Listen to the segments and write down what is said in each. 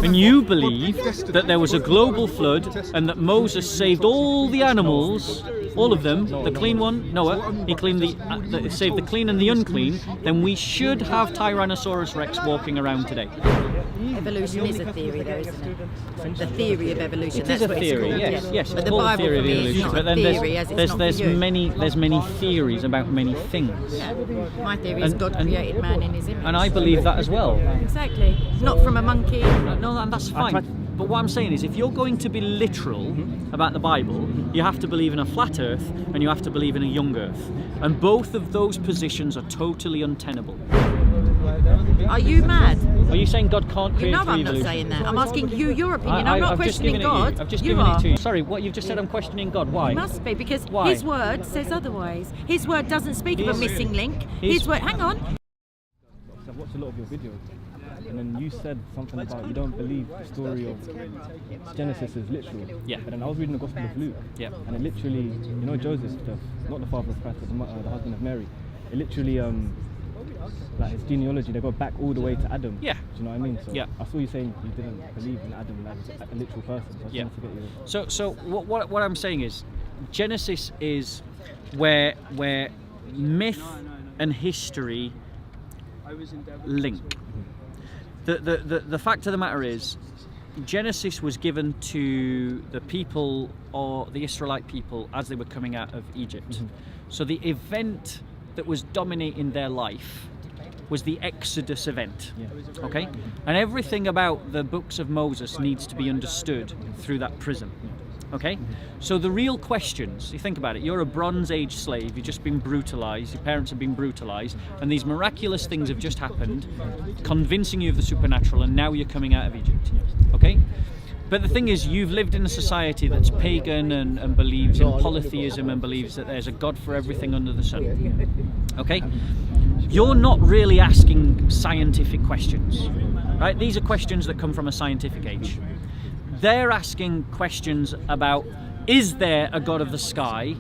And you believe that there was a global flood and that Moses saved all the animals, all of them, the clean one, Noah, he cleaned saved the clean and the unclean, then we should have Tyrannosaurus Rex walking around today. Evolution is a theory, though, isn't it? The theory of evolution. It is a theory, yes. But the Bible theory for of me is evolution. not But a then theory, as it's not for you. there's many theories about many things. Yeah. My theory is God created man in his image. And I believe that as well. Exactly. Not from a monkey. No, that's fine. But what I'm saying is, if you're going to be literal about the Bible, you have to believe in a flat earth and you have to believe in a young earth. And both of those positions are totally untenable. Are you mad? Are you saying God can't create You know through I'm evolution? not saying that. I'm asking you your opinion. I'm not I've questioning God. I've just you given are. it to you. Sorry, what you've just said, I'm questioning God. Why? It must be, because Why? his word says otherwise. His word doesn't speak of a missing link. His word, hang on. I've watched a lot of your videos, and then you said something about you don't believe the story of Genesis is literal. Yeah. And then I was reading the Gospel of Luke. Yeah. And it literally, you know, Joseph, not the father of Christ, but the husband of Mary. It literally, like his genealogy, they go back all the way to Adam. Yeah. Do you know what I mean? So yeah. I saw you saying you didn't believe in Adam like a literal person. So I just wanted to get you. So what I'm saying is, Genesis is where myth and history link. The fact of the matter is, Genesis was given to the people, or the Israelite people, as they were coming out of Egypt. Mm-hmm. So the event that was dominating their life was the Exodus event. Yeah. Okay? And everything about the books of Moses needs to be understood through that prism. Okay? So the real questions, you think about it, you're a Bronze Age slave, you've just been brutalized, your parents have been brutalized, and these miraculous things have just happened, convincing you of the supernatural, and now you're coming out of Egypt. Okay? But the thing is, you've lived in a society that's pagan and believes in polytheism and believes that there's a God for everything under the sun. Okay? You're not really asking scientific questions, right? These are questions that come from a scientific age. They're asking questions about, is there a God of the sky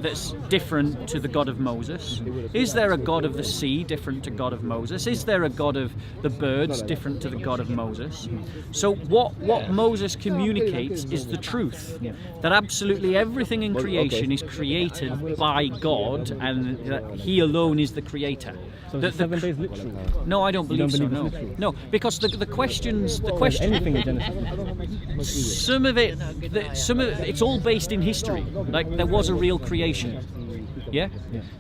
that's different to the God of Moses? Is there a God of the sea different to God of Moses? Is there a God of the birds different to the God of Moses? So what Moses communicates is the truth, that absolutely everything in creation is created by God, and that He alone is the creator. So the 7 days literal? No, I don't believe so. No, no, because the question. Anything in Genesis? Some of it, it's all based in history. Like, there was a real creation. Yeah?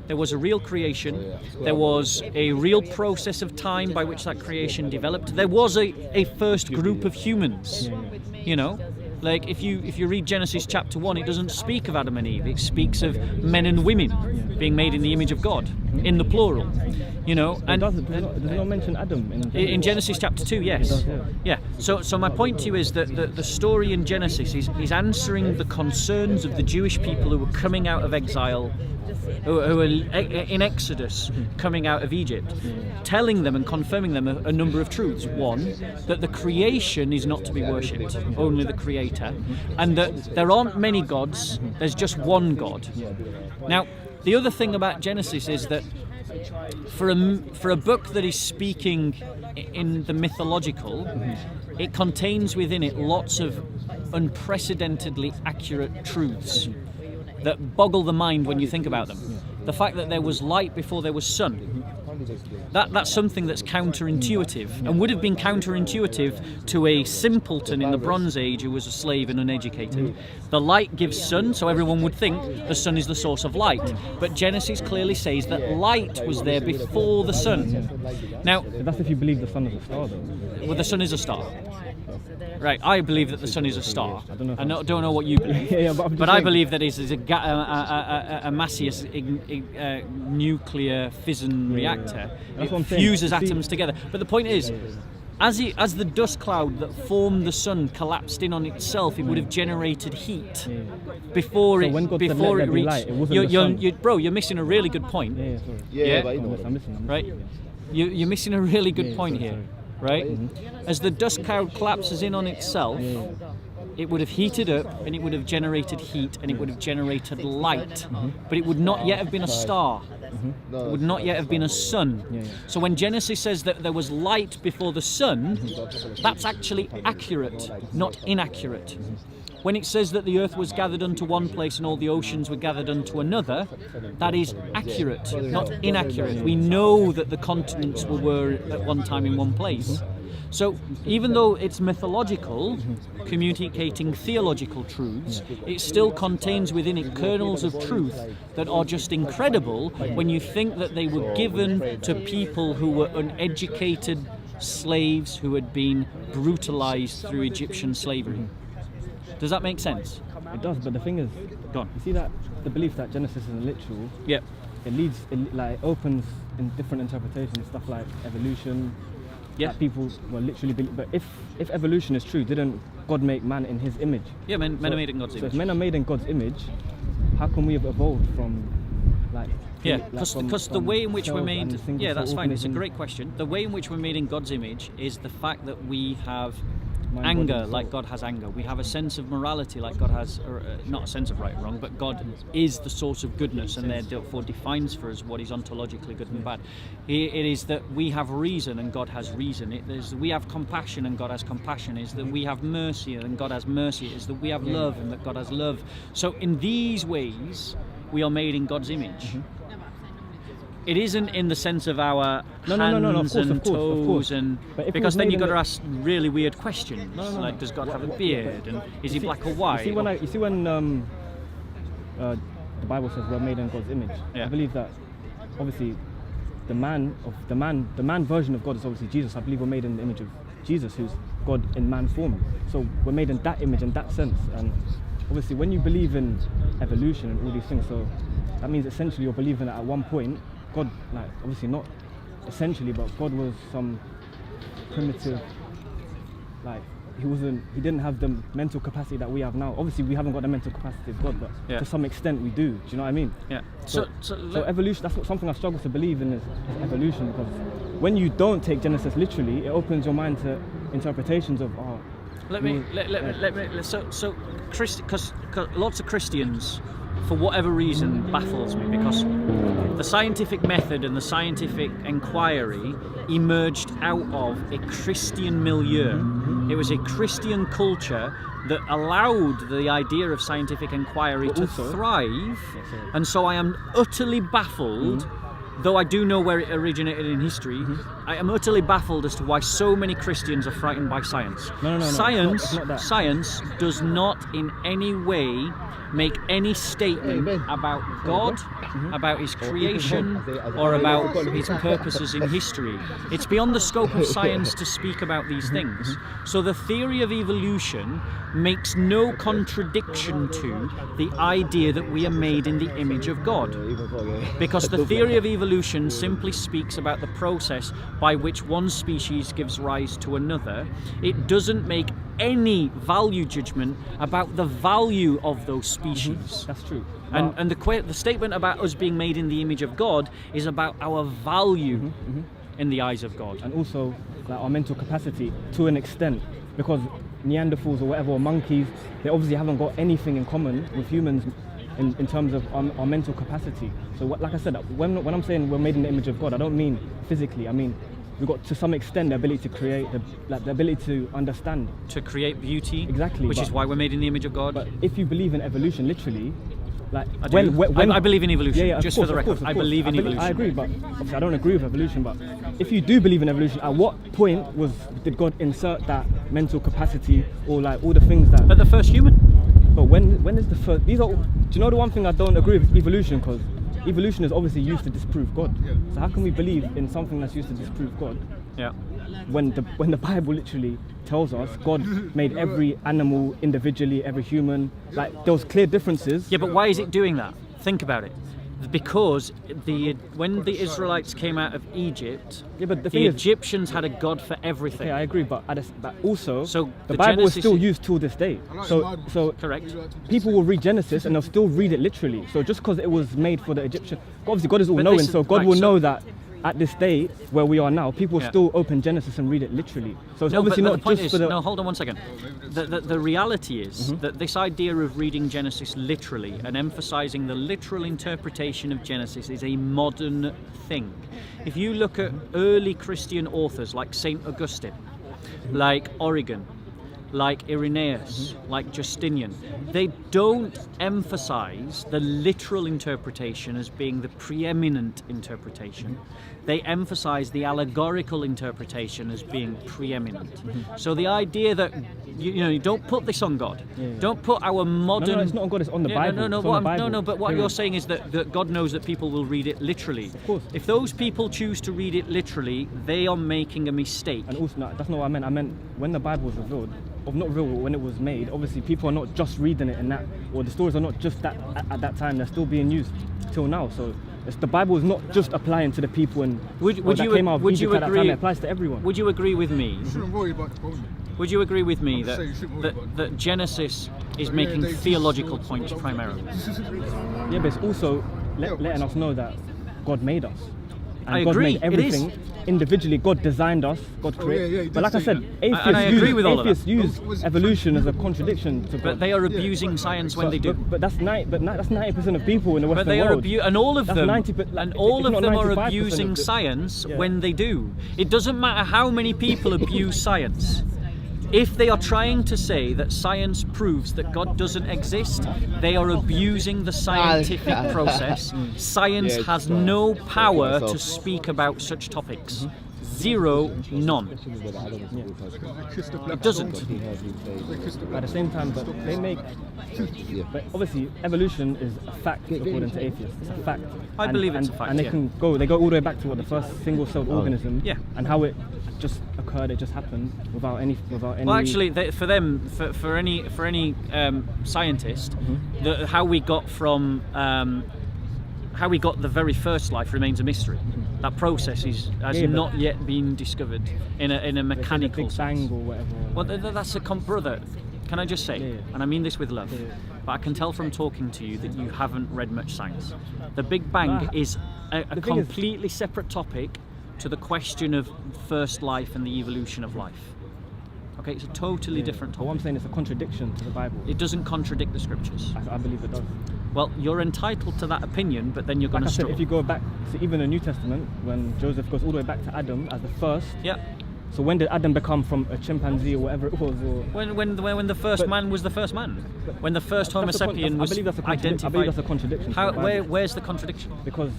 There was a real creation. There was a real process of time by which that creation developed. There was a first group of humans. You know? Like, if you read Genesis chapter 1, it doesn't speak of Adam and Eve. It speaks of men and women being made in the image of God, in the plural. You know, and does it not mention Adam in Genesis chapter 2? Yes. Does, yeah. So my point to you is that the story in Genesis is answering the concerns of the Jewish people who were coming out of exile, who were in Exodus, coming out of Egypt, telling them and confirming them a number of truths. One, that the creation is not to be worshipped, only the Creator, and that there aren't many gods, there's just one God. Now, the other thing about Genesis is that for a book that is speaking in the mythological, it contains within it lots of unprecedentedly accurate truths that boggle the mind when you think about them. The fact that there was light before there was sun, that's something that's counterintuitive, and would have been counterintuitive to a simpleton in the Bronze Age who was a slave and uneducated. The light gives sun, so everyone would think the sun is the source of light. But Genesis clearly says that light was there before the sun. Now, that's if you believe the sun is a star, though. Well, the sun is a star. Right, I believe that the sun is a star. I don't know what you believe, but I believe that it is a massive nuclear fission reactor. It fuses atoms together. But the point is, as the dust cloud that formed the sun collapsed in on itself, it would have generated heat before it reached. Bro, you're missing a really good point. I'm missing. Right, you're missing a really good point here. Right? As the dust cloud collapses in on itself, it would have heated up and it would have generated heat and it would have generated light, but it would not yet have been a star. It would not yet have been a sun. So when Genesis says that there was light before the sun, that's actually accurate, not inaccurate. When it says that the earth was gathered unto one place and all the oceans were gathered unto another, that is accurate, not inaccurate. We know that the continents were at one time in one place. So even though it's mythological, communicating theological truths, it still contains within it kernels of truth that are just incredible when you think that they were given to people who were uneducated slaves who had been brutalized through Egyptian slavery. Does that make sense? It does, but the thing is, Go on. you see that the belief that Genesis isn't literal, Yeah. it opens in different interpretations, stuff like evolution. Yeah. That people will literally believe. But if evolution is true, didn't God make man in His image? Yeah, men are made in God's So image. if men are made in God's image, how can we have evolved from like? Yeah, from because the way in which we're cells made, and single yeah, that's cell fine. It's a organisms? great question. The way in which we're made in God's image is the fact that we have Mind, body, anger, and like soul. God has anger. We have a sense of morality, like God has, or, not a sense of right or wrong, but God is the source of goodness, and therefore defines for us what is ontologically good and bad. It is that we have reason and God has reason. It is that we have compassion and God has compassion. It is that we have mercy and God has mercy. It is that we have love and that God has love. So in these ways, we are made in God's image. It isn't in the sense of our hands and toes, and But if it because was then made you've got in to the- ask really weird questions, like does God have a beard, and is he black or white? You see when the Bible says we're made in God's image. Yeah. I believe that obviously the man version of God is obviously Jesus. I believe we're made in the image of Jesus, who's God in man form. So we're made in that image, in that sense. And obviously when you believe in evolution and all these things, so that means essentially you're believing that at one point God, like obviously not essentially, but God was some primitive, like he didn't have the mental capacity that we have now. Obviously we haven't got the mental capacity of God, but to some extent we do. Do you know what I mean? Yeah. So evolution, that's something I struggle to believe in is evolution, because when you don't take Genesis literally, it opens your mind to interpretations of because lots of Christians, for whatever reason, baffles me, because the scientific method and the scientific inquiry emerged out of a Christian milieu. It was a Christian culture that allowed the idea of scientific inquiry to thrive, and so I am utterly baffled. Though I do know where it originated in history, I am utterly baffled as to why so many Christians are frightened by science. No. Science, It's not that. science does not in any way make any statement about God, about His creation, or about His purposes in history. It's beyond the scope of science to speak about these things. So the theory of evolution makes no contradiction to the idea that we are made in the image of God. Because the theory of evolution simply speaks about the process by which one species gives rise to another. It doesn't make any value judgment about the value of those species. That's true. And the statement about us being made in the image of God is about our value in the eyes of God. And also like our mental capacity to an extent, because Neanderthals or whatever, or monkeys, they obviously haven't got anything in common with humans in terms of our mental capacity. So like I said, when I'm saying we're made in the image of God, I don't mean physically. I mean we've got to some extent the ability to create, the ability to understand. To create beauty. Exactly. Which is why we're made in the image of God. But if you believe in evolution literally, like I believe in evolution, just for the record. I believe in evolution. I agree, but obviously I don't agree with evolution. But if you do believe in evolution, at what point did God insert that mental capacity, or like all the things that? But the first human. But when is the first? Do you know the one thing I don't agree with evolution? Because evolution is obviously used to disprove God. So how can we believe in something that's used to disprove God? Yeah. When the Bible literally tells us God made every animal individually, every human, like there was clear differences. Yeah, but why is it doing that? Think about it. Because when the Israelites came out of Egypt, the Egyptians had a god for everything. Okay, I agree, but also the Bible Genesis is still used till this day. So correct. People will read Genesis and they'll still read it literally. So just because it was made for the Egyptian, obviously God is all knowing, so God will know that at this day where we are now, people Yeah. still open Genesis and read it literally. So it's obviously but not the point just is, for the. no, hold on one second. The reality is that this idea of reading Genesis literally and emphasizing the literal interpretation of Genesis is a modern thing. If you look at early Christian authors like Saint Augustine, like Origen, like Irenaeus, like Justinian, they don't emphasize the literal interpretation as being the preeminent interpretation. They emphasize the allegorical interpretation as being preeminent. So the idea that you don't put this on God, don't put our modern. No, it's not on God. It's on the Bible. But what you're saying is that God knows that people will read it literally. Of course. If those people choose to read it literally, they are making a mistake. And also, no, that's not what I meant. I meant when the Bible was revealed, or not real, when it was made. Obviously, people are not just reading it and that, or the stories are not just that at that time. They're still being used till now. So the Bible is not just applying to the people and Would you came out of Egypt you at that agree? time. It applies to everyone. Would you agree with me? You shouldn't worry about the problem. Would you agree with me I'm just saying you shouldn't worry about that Genesis is making theological points primarily? Yeah, but it's also letting us know that God made us. And I God agree, made everything it is. Individually. God designed us. God Oh, created. yeah, he but did like I say said, that. And I agree with all of atheists that. use evolution as a contradiction to God. But they are abusing science when they do. But that's 90% of people in the Western But they are world. and all of That's them, 90 but and if all not of them are 95% abusing of the- science Yeah. when they do. It doesn't matter how many people abuse science. If they are trying to say that science proves that God doesn't exist, they are abusing the scientific process. Science has no power to speak about such topics. Zero, none. It doesn't. At the same time, but they make. But obviously, evolution is a fact according to atheists. It's a fact. I believe it's a fact, And they yeah. They go all the way back to what the first single-celled organism. Yeah. And how it just occurred. It just happened without any. Well, actually, for them, for any scientist, how we got the very first life remains a mystery. That process has not yet been discovered in a mechanical Big sense. Bang or whatever. Well, that's a brother. Can I just say, and I mean this with love, but I can tell from talking to you that you haven't read much science. The Big Bang is a completely separate topic to the question of first life and the evolution of life. Okay, it's a totally different But what topic. I'm saying is a contradiction to the Bible. It doesn't contradict the scriptures. I believe it does. Well, you're entitled to that opinion, but then you're going Like I to said, struggle. if you go back to even the New Testament, when Joseph goes all the way back to Adam as the first. Yeah. So when did Adam become from a chimpanzee or whatever it was? Or When the first man was the first man, when the first Homo sapien was I believe that's a identified. I believe that's a contradiction. to the Bible. Where's the contradiction? Because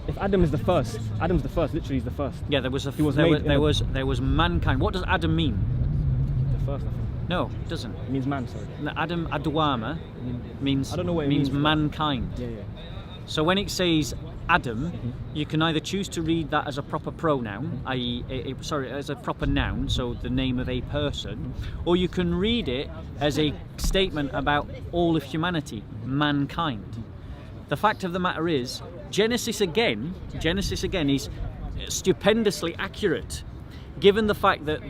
if Adam is the first, Adam's the first. Literally, he's the first. Yeah, there was He was made in a- there was mankind. What does Adam mean? The first, I think. No, it doesn't. It means man. Sorry. Adam Adwama means I don't know what it means means, but- mankind. Yeah. So when it says Adam, you can either choose to read that as a proper pronoun, i.e., as a proper noun, so the name of a person, or you can read it as a statement about all of humanity, mankind. The fact of the matter is, Genesis again is stupendously accurate, given the fact that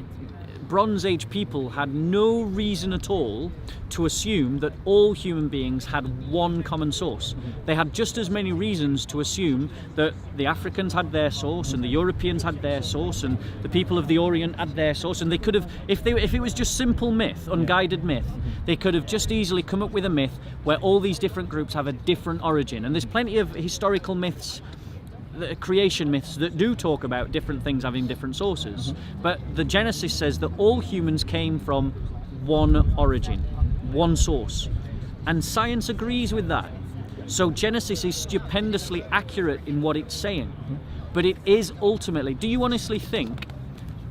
Bronze Age people had no reason at all to assume that all human beings had one common source. They had just as many reasons to assume that the Africans had their source and the Europeans had their source and the people of the Orient had their source, and they could have, if it was just simple myth, unguided myth, they could have just easily come up with a myth where all these different groups have a different origin. And there's plenty of historical myths, creation myths, that do talk about different things having different sources. But the Genesis says that all humans came from one origin, one source. And science agrees with that. So Genesis is stupendously accurate in what it's saying. But it is ultimately, do you honestly think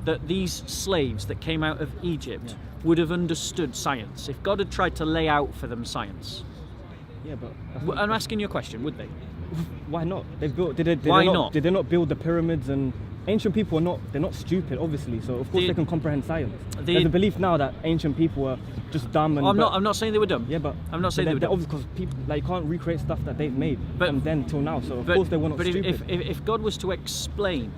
that these slaves that came out of Egypt would have understood science if God had tried to lay out for them science? Yeah, but I'm asking you a question, would they? why not? They've built. Did Why not? Did they not build the pyramids? And ancient people are not. They're not stupid, obviously. So of course they can comprehend science. There's a belief now that ancient people are just dumb. And I'm not saying they were dumb. Yeah, but I'm not saying they were dumb. Obviously, because people you can't recreate stuff that they've made from then till now. So of but, course they were not but stupid. if God was to explain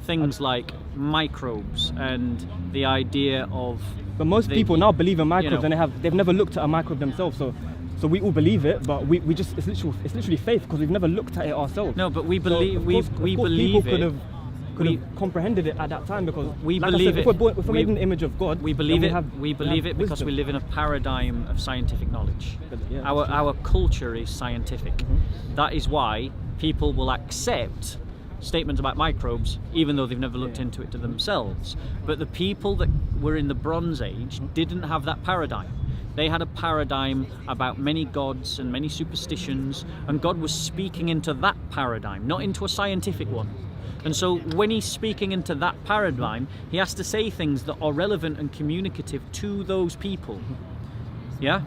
things like microbes and the idea of, but most people now believe in microbes, you know, and they've never looked at a microbe themselves. So we all believe it, but we just it's literally faith because we've never looked at it ourselves. No, but we So, believe of course we people believe could it. have could have comprehended it at that time, because we like believe I said, it. If we're made in the image of God, We believe then it. We believe it because wisdom. we live in a paradigm of scientific knowledge. Yeah, Our culture is scientific. Mm-hmm. That is why people will accept statements about microbes even though they've never looked into it to themselves. But the people that were in the Bronze Age didn't have that paradigm. They had a paradigm about many gods and many superstitions, and God was speaking into that paradigm, not into a scientific one. And so when he's speaking into that paradigm, he has to say things that are relevant and communicative to those people. Yeah?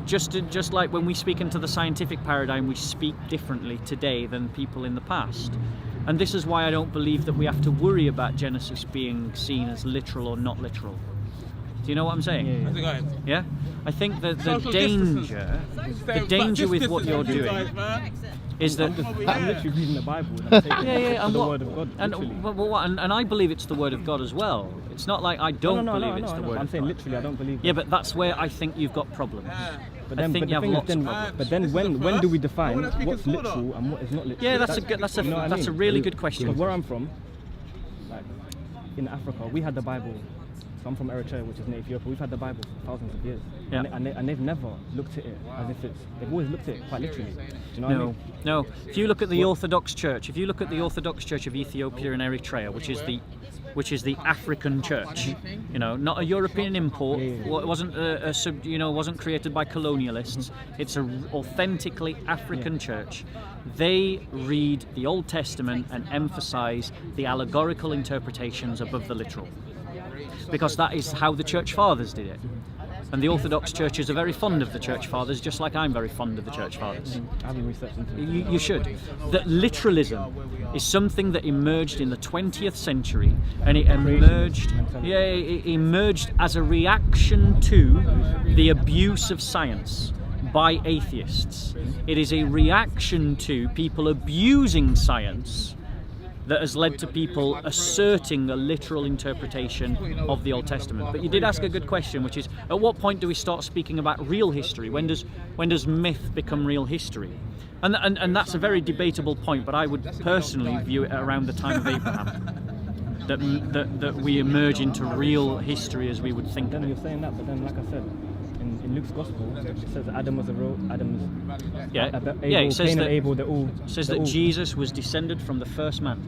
Just like when we speak into the scientific paradigm, we speak differently today than people in the past. And this is why I don't believe that we have to worry about Genesis being seen as literal or not literal. Do you know what I'm saying? Yeah? I think that the danger with what you're doing is that I'm literally reading the Bible and I'm taking and the what, word of God. and I believe it's the word of God as well. It's not like I don't believe it's the word I'm of saying God. literally I don't believe Yeah, that. but that's where I think you've got problems. But I then, think but you the have thing is lots of problems. but then when do we define what's literal and what is not literal? Yeah, that's You know what I a mean? really good question. Because where I'm from, like in Africa, we had the Bible. So I'm from Eritrea, which is in Ethiopia. We've had the Bible for thousands of years, Yeah. and they've never looked at it as if it's. They've always looked at it quite literally. Do you know what I mean? No. If you look at the Orthodox Church, of Ethiopia and Eritrea, which is the African church, you know, not a European import. It wasn't wasn't created by colonialists. It's an authentically African church. They read the Old Testament and emphasize the allegorical interpretations above the literal, because that is how the church fathers did it. And the Orthodox churches are very fond of the church fathers, just like I'm very fond of the church fathers. I haven't researched into it. You should. That literalism is something that emerged in the 20th century, and it emerged as a reaction to the abuse of science by atheists. It is a reaction to people abusing science that has led to people asserting a literal interpretation of the Old Testament. But you did ask a good question, which is, at what point do we start speaking about real history? When does myth become real history? And that's a very debatable point, but I would personally view it around the time of Abraham. That we emerge into real history as we would think of Then it. you're saying that, but then like I said, in Luke's Gospel, it says that Adam was It says Cain that and Abel, they're all. says they're that all- Jesus was descended from the first man.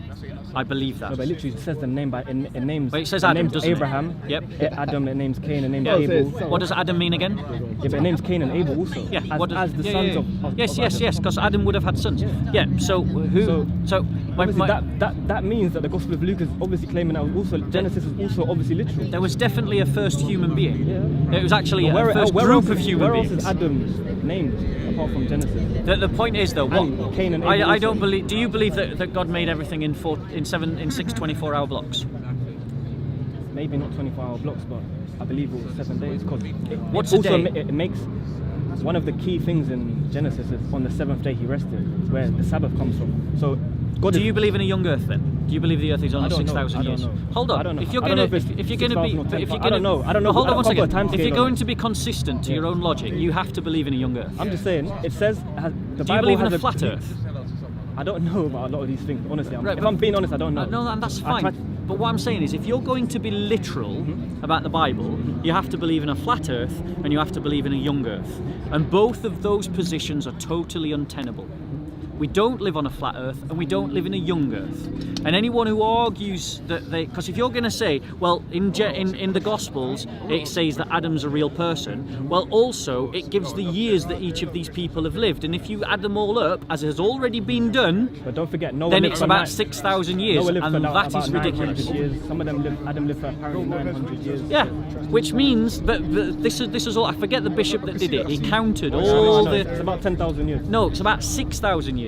I believe that. No, but literally it says the name it names. But it says it Adam, names doesn't it? Abraham. Yep. Adam, it names Cain, it names Yeah. Abel. What does Adam mean again? Yeah, but it names Cain and Abel also. Yeah. As the sons of yes, Adam. because Adam would have had sons. Yeah. So Obviously that means that the Gospel of Luke is obviously claiming that also Genesis is also obviously literal. there was definitely a first human being. Yeah. It was actually But a first group of human where beings. else is Adam named apart from Genesis? The point is though, And Cain and Abel I also. don't believe. Do you believe that God made everything in 6 24-hour blocks? Maybe not 24-hour blocks, but I believe it was 7 days. Because What's a day? It makes one of the key things in Genesis is on the seventh day he rested, where the Sabbath comes from. So God Do is, you believe in a young Earth then? Do you believe the Earth is only I don't know. 6,000 I don't years? know. Hold on. I don't know. If you're I don't going know to, if if you're it's going to be, 6,000 or if you're 10,000. I don't know. I don't know. Hold on I one can't put a second. time If you're scale on going it. to be consistent to your own logic, you have to believe in a young Earth. I'm just saying, it says the Do you Bible believe in has a flat Earth? I don't know about a lot of these things, honestly. Right, If but- I'm being honest, I don't know. No, that's I fine. tried- But what I'm saying is, if you're going to be literal about the Bible, you have to believe in a flat Earth and you have to believe in a young Earth. And both of those positions are totally untenable. We don't live on a flat Earth and we don't live in a young Earth. And anyone who argues that because if you're going to say, well, in the Gospels it says that Adam's a real person, well, also it gives the years that each of these people have lived, and if you add them all up, as has already been done, But don't forget, Noah then lived it's for about nine- 6,000 years, Noah lived and for that about is 900 ridiculous. years. Some of them Adam lived for apparently 900 years. Yeah, which means, but this is all. I forget the bishop that did it. He counted I all know, it's the. about 10,000 years. No, it's about 6,000 years.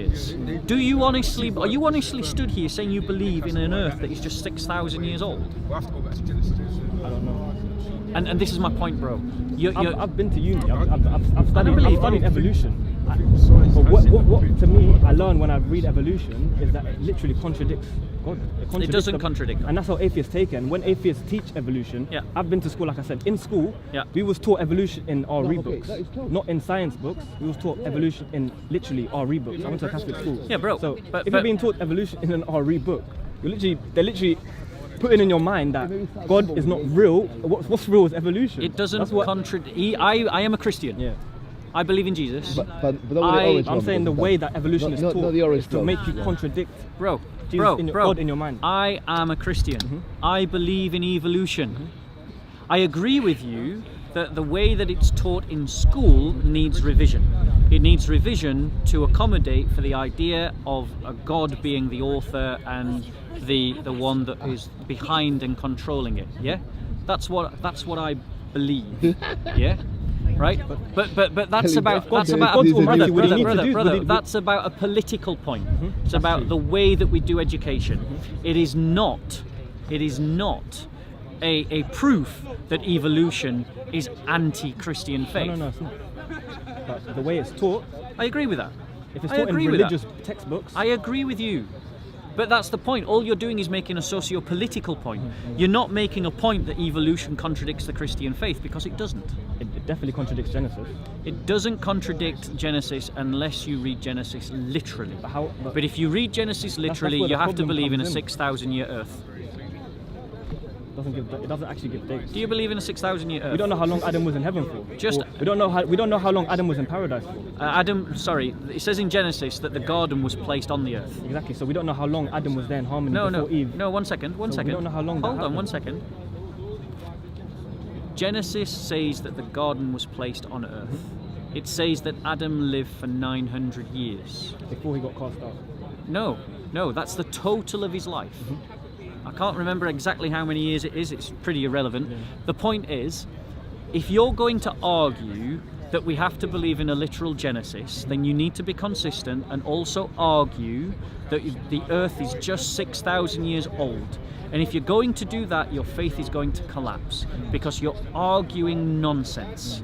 Are you honestly stood here saying you believe in an Earth that is just 6,000 years old? I don't know. And this is my point, bro. I've been to uni. I've studied believe evolution. But what to me I learned when I read evolution is that it literally contradicts God. It doesn't contradict God. And that's how atheists take it. And when atheists teach evolution, Yeah. I've been to school, like I said, in school, Yeah. we was taught evolution in RE books, not in science books. We was taught evolution in literally RE books. I went to a Catholic school. Yeah, bro, So but if you're being taught evolution in an RE book, they're literally putting in your mind that God is not real. What's real is evolution. It doesn't contradict. I am a Christian. Yeah. I believe in Jesus. But not the orange I'm one, saying the because way that evolution is not taught the orange is to one. make you contradict Bro, Jesus God in your mind. I am a Christian. I believe in evolution. I agree with you that the way that it's taught in school needs revision. It needs revision to accommodate for the idea of a God being the author and the one that is behind and controlling it. Yeah, that's what I believe. Yeah. Right, but that's about that's about a political point. It's about the way that we do education. It is not a proof that evolution is anti-Christian faith. No, it's not. But the way it's taught, I agree with that. if it's taught in religious textbooks, I agree with you. But that's the point. All you're doing is making a socio-political point. You're not making a point that evolution contradicts the Christian faith, because it doesn't. it definitely contradicts Genesis. It doesn't contradict Genesis unless you read Genesis literally. But But if you read Genesis literally, where the you have to problem believe in a comes in. 6,000-year Earth. it doesn't actually give dates. Do you believe in a 6,000-year Earth? We don't know how long Adam was in heaven for. Just- we don't know how long Adam was in paradise for. It says in Genesis that the garden was placed on the earth. Exactly. So we don't know how long Adam was there in harmony before Eve. No, one second. So we don't know how long that Hold on, happened. one second. Genesis says that the garden was placed on earth. It says that Adam lived for 900 years. Before he got cast out. No, that's the total of his life. I can't remember exactly how many years it is, it's pretty irrelevant. The point is, if you're going to argue that we have to believe in a literal Genesis, then you need to be consistent and also argue that the earth is just 6,000 years old. And if you're going to do that, your faith is going to collapse, because you're arguing nonsense.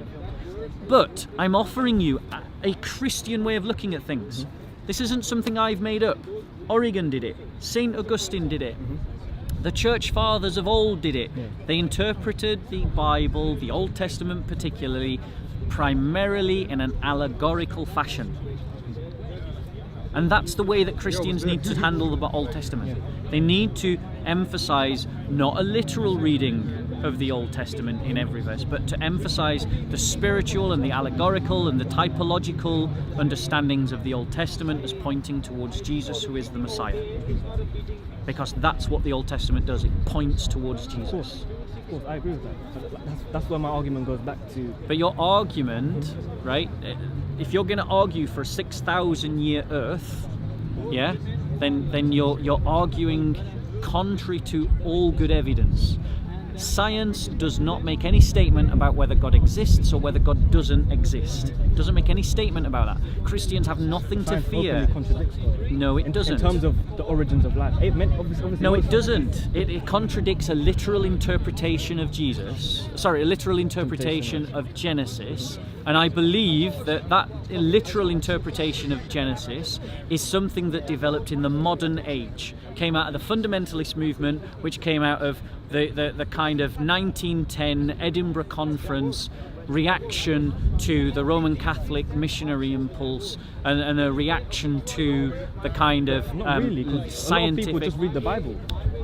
But I'm offering you a Christian way of looking at things. This isn't something I've made up. Origen did it. St. Augustine did it. The church fathers of old did it. They interpreted the Bible, the Old Testament particularly, primarily in an allegorical fashion. And that's the way that Christians need to handle the Old Testament. They need to emphasize not a literal reading of the Old Testament in every verse, but to emphasize the spiritual and the allegorical and the typological understandings of the Old Testament as pointing towards Jesus, who is the Messiah. Because that's what the Old Testament does, it points towards Jesus. Of course, I agree with that. That's where my argument goes back to. But your argument, right, if you're going to argue for a 6,000-year Earth, yeah, then you're arguing contrary to all good evidence. Science does not make any statement about whether God exists or whether God doesn't exist. It doesn't make any statement about that. Christians have nothing to Science fear. openly contradicts God. No, it doesn't. In terms of the origins of life. Obviously No, it doesn't. It contradicts a literal interpretation of Jesus. Sorry, a literal interpretation of Genesis. And I believe that literal interpretation of Genesis is something that developed in the modern age. Came out of the fundamentalist movement, which came out of the kind of 1910 Edinburgh Conference reaction to the Roman Catholic missionary impulse and a reaction to the kind of Not really, 'cause scientific... a lot of people just read the Bible.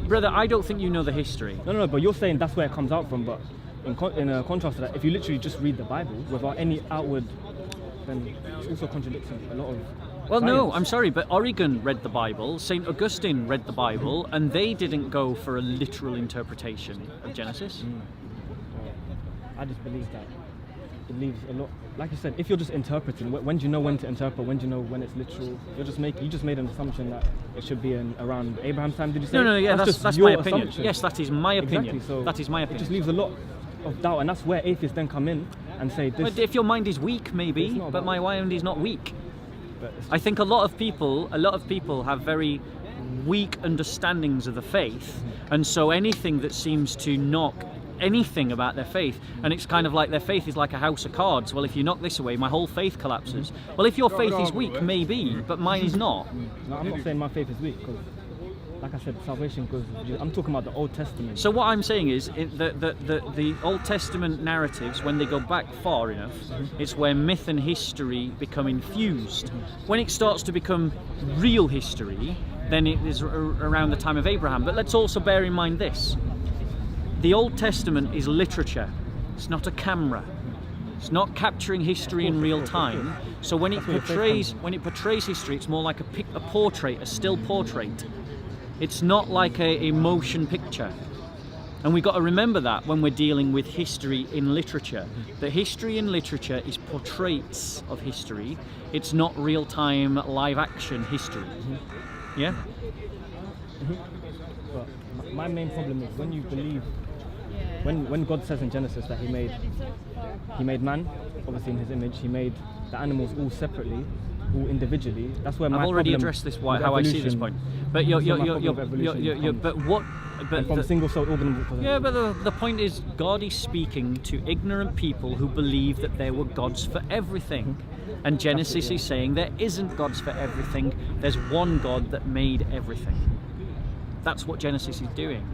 Brother, I don't think you know the history. No, but you're saying that's where it comes out from, but in contrast to that, if you literally just read the Bible without any outward, then it's also contradicting a lot of Well, no, science. I'm sorry, but Origen read the Bible, St. Augustine read the Bible, and they didn't go for a literal interpretation of Genesis. I just believe that it leaves a lot. Like you said, if you're just interpreting, when do you know when to interpret? When do you know when it's literal? You just made an assumption that it should be around Abraham's time. Did you say? No, yeah, that's just my your opinion. assumption. Yes, that is my opinion. Exactly, so that is my It opinion. just leaves a lot of doubt, and that's where atheists then come in and say this. But if your mind is weak, It's maybe, not but about- my mind is not weak. But it's I think a lot of people have very weak understandings of the faith, and so anything that seems to knock anything about their faith, and it's kind of like their faith is like a house of cards. Well, if you knock this away, my whole faith collapses. Well, if your faith is weak, maybe, but mine is not. No, I'm not saying my faith is weak, because, like I said, salvation goes. I'm talking about the Old Testament. So what I'm saying is the Old Testament narratives, when they go back far enough, it's where myth and history become infused. When it starts to become real history, than it is around the time of Abraham. But let's also bear in mind this. The Old Testament is literature. It's not a camera. It's not capturing history in real time. So when it portrays history, it's more like a portrait, a still portrait. It's not like a motion picture. And we've got to remember that when we're dealing with history in literature. The history in literature is portraits of history. It's not real-time, live-action history. Yeah? But my main problem is when you believe, when God says in Genesis that He made man, obviously in His image, He made the animals all separately, all individually. That's where I've already addressed this. How I see this point. But from single-celled organisms. Yeah, but the point is, God is speaking to ignorant people who believe that there were gods for everything. And Genesis is saying there isn't gods for everything. There's one God that made everything. That's what Genesis is doing.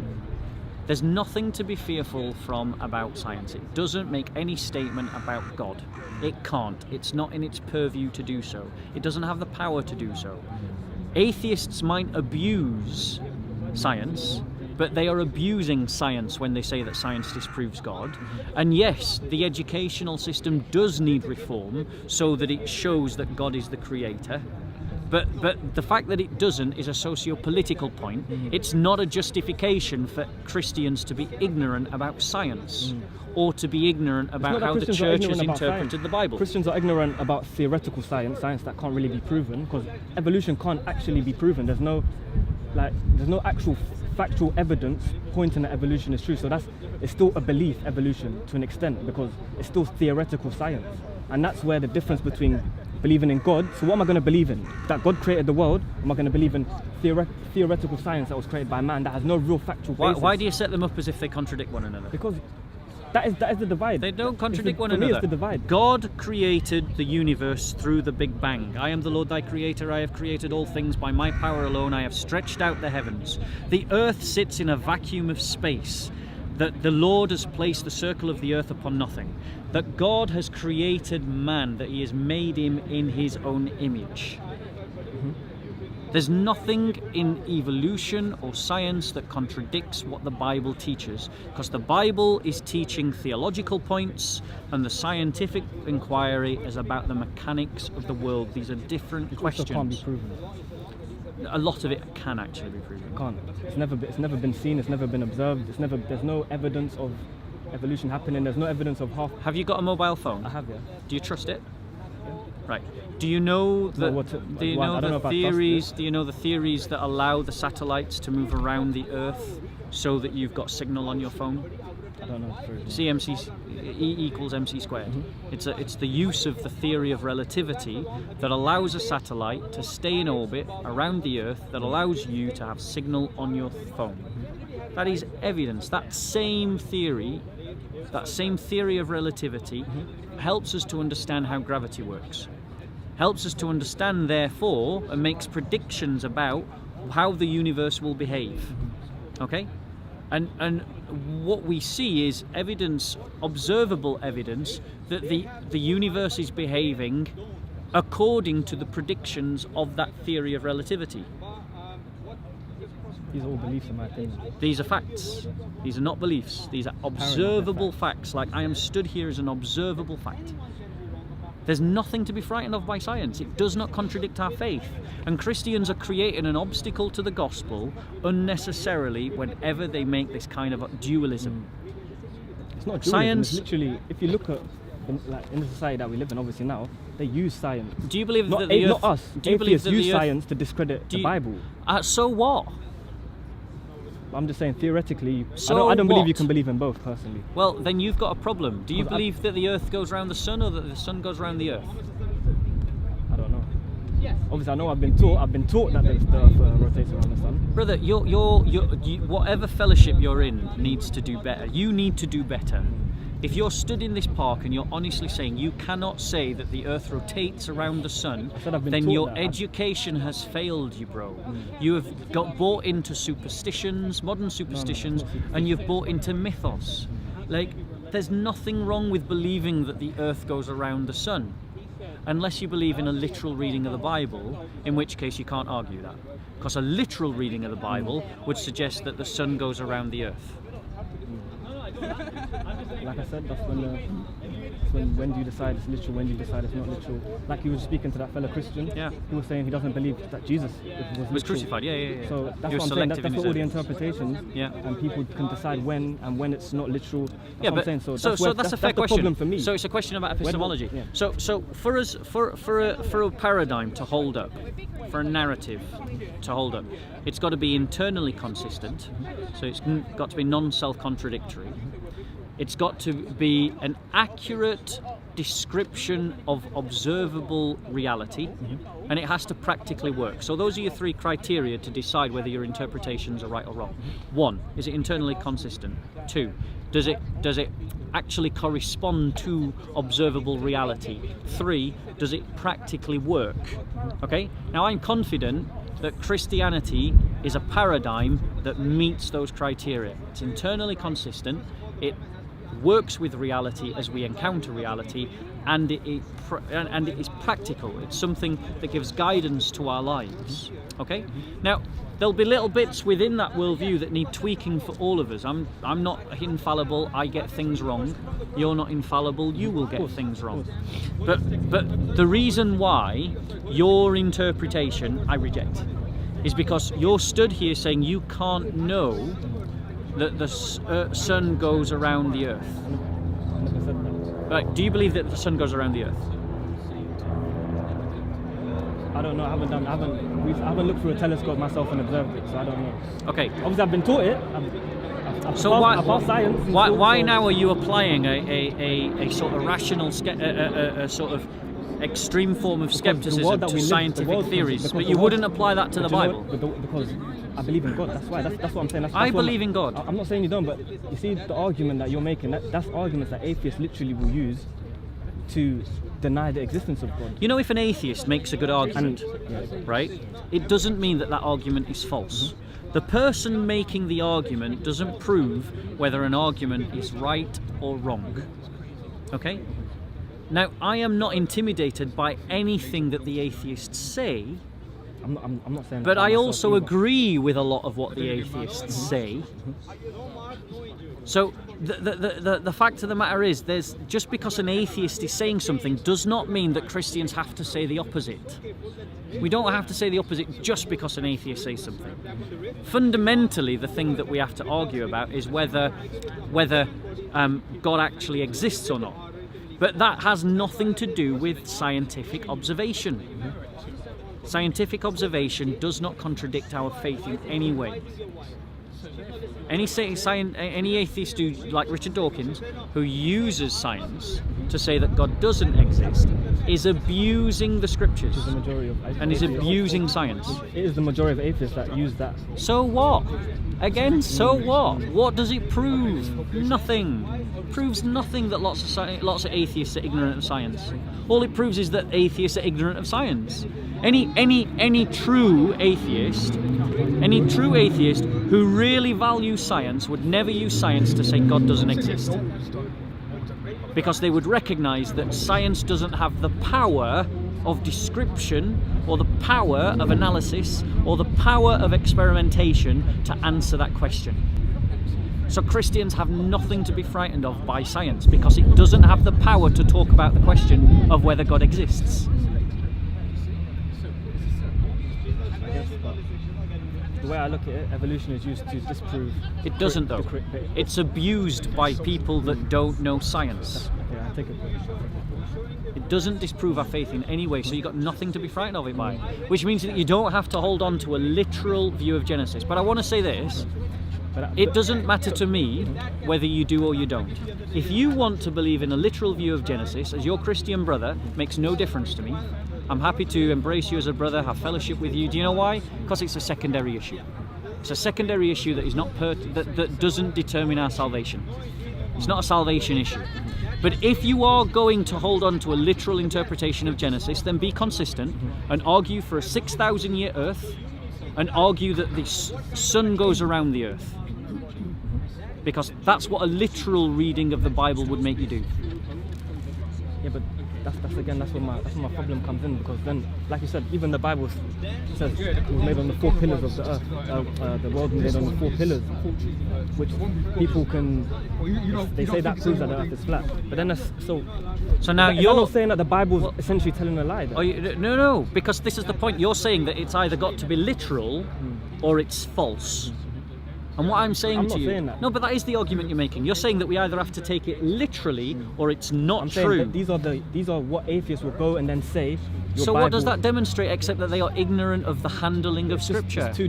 There's nothing to be fearful from about science. It doesn't make any statement about God. It can't. It's not in its purview to do so. It doesn't have the power to do so. Atheists might abuse science, but they are abusing science when they say that science disproves God. And yes, the educational system does need reform so that it shows that God is the creator. But the fact that it doesn't is a socio-political point. It's not a justification for Christians to be ignorant about science or to be ignorant about how the church has interpreted the Bible. Christians are ignorant about theoretical science that can't really be proven, because evolution can't actually be proven. There's no actual factual evidence pointing that evolution is true. So it's still a belief, evolution, to an extent, because it's still theoretical science. And that's where the difference between believing in God. So what am I going to believe in? That God created the world? Am I going to believe in theoretical science that was created by man that has no real factual basis? Why do you set them up as if they contradict one another? Because that is the divide. They don't contradict one another. For me, it's the divide. God created the universe through the Big Bang. I am the Lord thy creator. I have created all things by my power alone. I have stretched out the heavens. The earth sits in a vacuum of space. That the Lord has placed the circle of the earth upon nothing. That God has created man, that He has made him in His own image. There's nothing in evolution or science that contradicts what the Bible teaches, because the Bible is teaching theological points and the scientific inquiry is about the mechanics of the world. These are different questions. It can't be proven. A lot of it can actually be proven. It can't. It's never been seen. It's never been observed. There's no evidence of evolution happening. There's no evidence of half. Have you got a mobile phone? I have, yeah. Do you trust it? Yeah. Right. Do you know the theories that allow the satellites to move around the Earth so that you've got signal on your phone? I don't know. E equals mc squared. It's the use of the theory of relativity that allows a satellite to stay in orbit around the Earth, that allows you to have signal on your phone. That is evidence. That same theory of relativity helps us to understand how gravity works. Helps us to understand, therefore, and makes predictions about how the universe will behave. Okay? And what we see is evidence, observable evidence, that the universe is behaving according to the predictions of that theory of relativity. These are all beliefs, in my opinion. These are facts. These are not beliefs. These are observable facts. Like I am stood here as an observable fact. There's nothing to be frightened of by science. It does not contradict our faith. And Christians are creating an obstacle to the gospel unnecessarily whenever they make this kind of dualism. It's not dualism. Science, it's literally, if you look at in the society that we live in, obviously now, they use science. Do you believe that the Earth... Not us. Do you believe that use science to discredit the Bible. So what? I'm just saying, theoretically, I don't believe you can believe in both, personally. Well, then you've got a problem. Do you believe that the Earth goes around the Sun, or that the Sun goes around the Earth? I don't know. Obviously, I know I've been taught that the Earth rotates around the Sun. Brother, whatever fellowship you're in needs to do better. You need to do better. If you're stood in this park and you're honestly saying you cannot say that the Earth rotates around the Sun, then your education has failed you, bro. You have got bought into superstitions, modern superstitions, and you've bought into mythos. Like, there's nothing wrong with believing that the Earth goes around the Sun, unless you believe in a literal reading of the Bible, in which case you can't argue that. Because a literal reading of the Bible would suggest that the sun goes around the earth. Like I said, that's when do you decide it's literal, when do you decide it's not literal? Like you were speaking to that fellow Christian, Yeah. he was saying he doesn't believe that Jesus was literal. Crucified, yeah. So that's He was what I'm saying, selective that's in what all his the interpretations, Yeah. and people can decide when it's not literal. That's Yeah, what but I'm saying. So so that's a fair the question. problem for me. So it's a question about epistemology. Yeah. So for us, for a paradigm to hold up, for a narrative to hold up, it's got to be internally consistent. So it's got to be non-self-contradictory. It's got to be an accurate description of observable reality, and it has to practically work. So those are your three criteria to decide whether your interpretations are right or wrong. 1, is it internally consistent? 2, does it actually correspond to observable reality? 3, does it practically work? Okay? Now I'm confident that Christianity is a paradigm that meets those criteria. It's internally consistent, it works with reality as we encounter reality, and it is practical. It's something that gives guidance to our lives. Okay? Now, there'll be little bits within that worldview that need tweaking for all of us. I'm not infallible. I get things wrong. You're not infallible. You will get things wrong. But the reason why your interpretation I reject is because you're stood here saying you can't know that the sun goes around the earth. Right, do you believe that the sun goes around the earth? I don't know. I haven't looked through a telescope myself and observed it, so I don't know. Okay. Obviously, I've been taught it. So I passed science. Why now are you applying a sort of rational, a sort of extreme form of skepticism to scientific theories, but you wouldn't apply that to the Bible? Because I believe in God. That's why. That's what I'm saying. I believe in God. I'm not saying you don't, but you see the argument that you're making. That's arguments that atheists literally will use to deny the existence of God. You know, if an atheist makes a good argument, right, it doesn't mean that argument is false. The person making the argument doesn't prove whether an argument is right or wrong. Okay? Now, I am not intimidated by anything that the atheists say. I'm not saying. But I also agree with a lot of what the atheists say. So the fact of the matter is, just because an atheist is saying something does not mean that Christians have to say the opposite. We don't have to say the opposite just because an atheist says something. Fundamentally, the thing that we have to argue about is whether God actually exists or not. But that has nothing to do with scientific observation. Scientific observation does not contradict our faith in any way. Any atheist who, like Richard Dawkins, who uses science to say that God doesn't exist, is abusing the scriptures and is abusing science. It is the majority of atheists that use that. So what? Again, so what? What does it prove? Nothing. It proves nothing that lots of atheists are ignorant of science. All it proves is that atheists are ignorant of science. Any true atheist who really values science would never use science to say God doesn't exist, because they would recognize that science doesn't have the power of description or the power of analysis or the power of experimentation to answer that question. So Christians have nothing to be frightened of by science, because it doesn't have the power to talk about the question of whether God exists. The way I look at it, evolution is used to disprove. It doesn't though. It's abused by people that don't know science. Yeah, I take it. It doesn't disprove our faith in any way, so you've got nothing to be frightened of it by. Which means that you don't have to hold on to a literal view of Genesis. But I want to say this. It doesn't matter to me whether you do or you don't. If you want to believe in a literal view of Genesis as your Christian brother, it makes no difference to me. I'm happy to embrace you as a brother, have fellowship with you. Do you know why? Because it's a secondary issue. It's a secondary issue that is not that doesn't determine our salvation. It's not a salvation issue. But if you are going to hold on to a literal interpretation of Genesis, then be consistent and argue for a 6,000-year earth and argue that the sun goes around the earth. Because that's what a literal reading of the Bible would make you do. Yeah, but that's where my problem comes in, because then, like you said, even the Bible says it was made on the 4 pillars of the earth. The world was made on the 4 pillars, which people can. They say that proves that the earth is flat. But then So now you're not saying that the Bible's essentially telling a lie. No, because this is the point. You're saying that it's either got to be literal or it's false. And what I'm saying to you, saying that. No, but that is the argument you're making. You're saying that we either have to take it literally or it's not I'm true. saying that these are what atheists will go and then say. So what does that demonstrate, except that they are ignorant of the handling of Scripture? It's two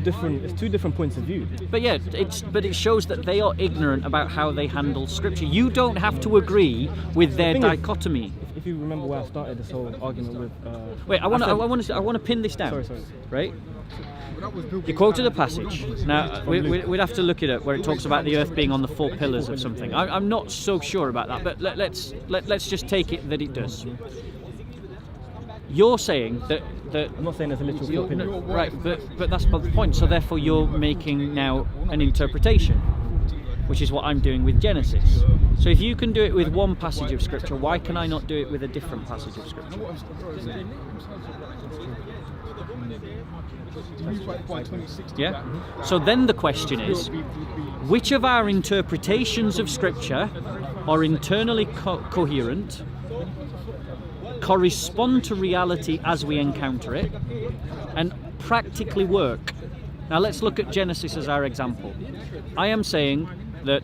different points of view. But yeah, it shows that they are ignorant about how they handle Scripture. You don't have to agree with their dichotomy. If you remember where I started this whole argument with. Wait, I want to pin this down. Sorry. Right. You quoted a passage. Now we'd have to look at it where it talks about the earth being on the 4 pillars of something. I'm not so sure about that, but let's just take it that it does. You're saying that I'm not saying there's a literal 4 pillars. Right, but that's the point. So therefore, you're making now an interpretation, which is what I'm doing with Genesis. So if you can do it with one passage of Scripture, why can I not do it with a different passage of Scripture? Yeah. So then the question is, which of our interpretations of Scripture are internally coherent, correspond to reality as we encounter it, and practically work? Now let's look at Genesis as our example. I am saying that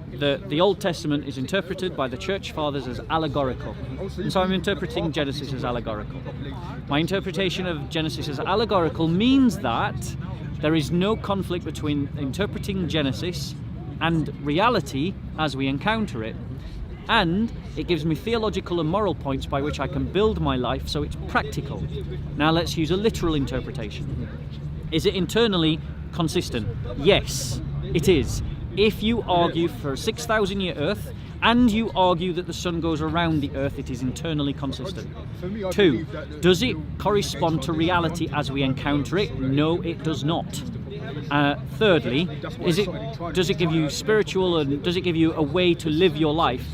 the Old Testament is interpreted by the Church Fathers as allegorical. And so I'm interpreting Genesis as allegorical. My interpretation of Genesis as allegorical means that there is no conflict between interpreting Genesis and reality as we encounter it. And it gives me theological and moral points by which I can build my life so it's practical. Now let's use a literal interpretation. Is it internally consistent? Yes, it is. If you argue for a 6,000-year Earth and you argue that the sun goes around the Earth, it is internally consistent. 2, does it correspond to reality as we encounter it? No, it does not. Thirdly, does it give you spiritual and does it give you a way to live your life?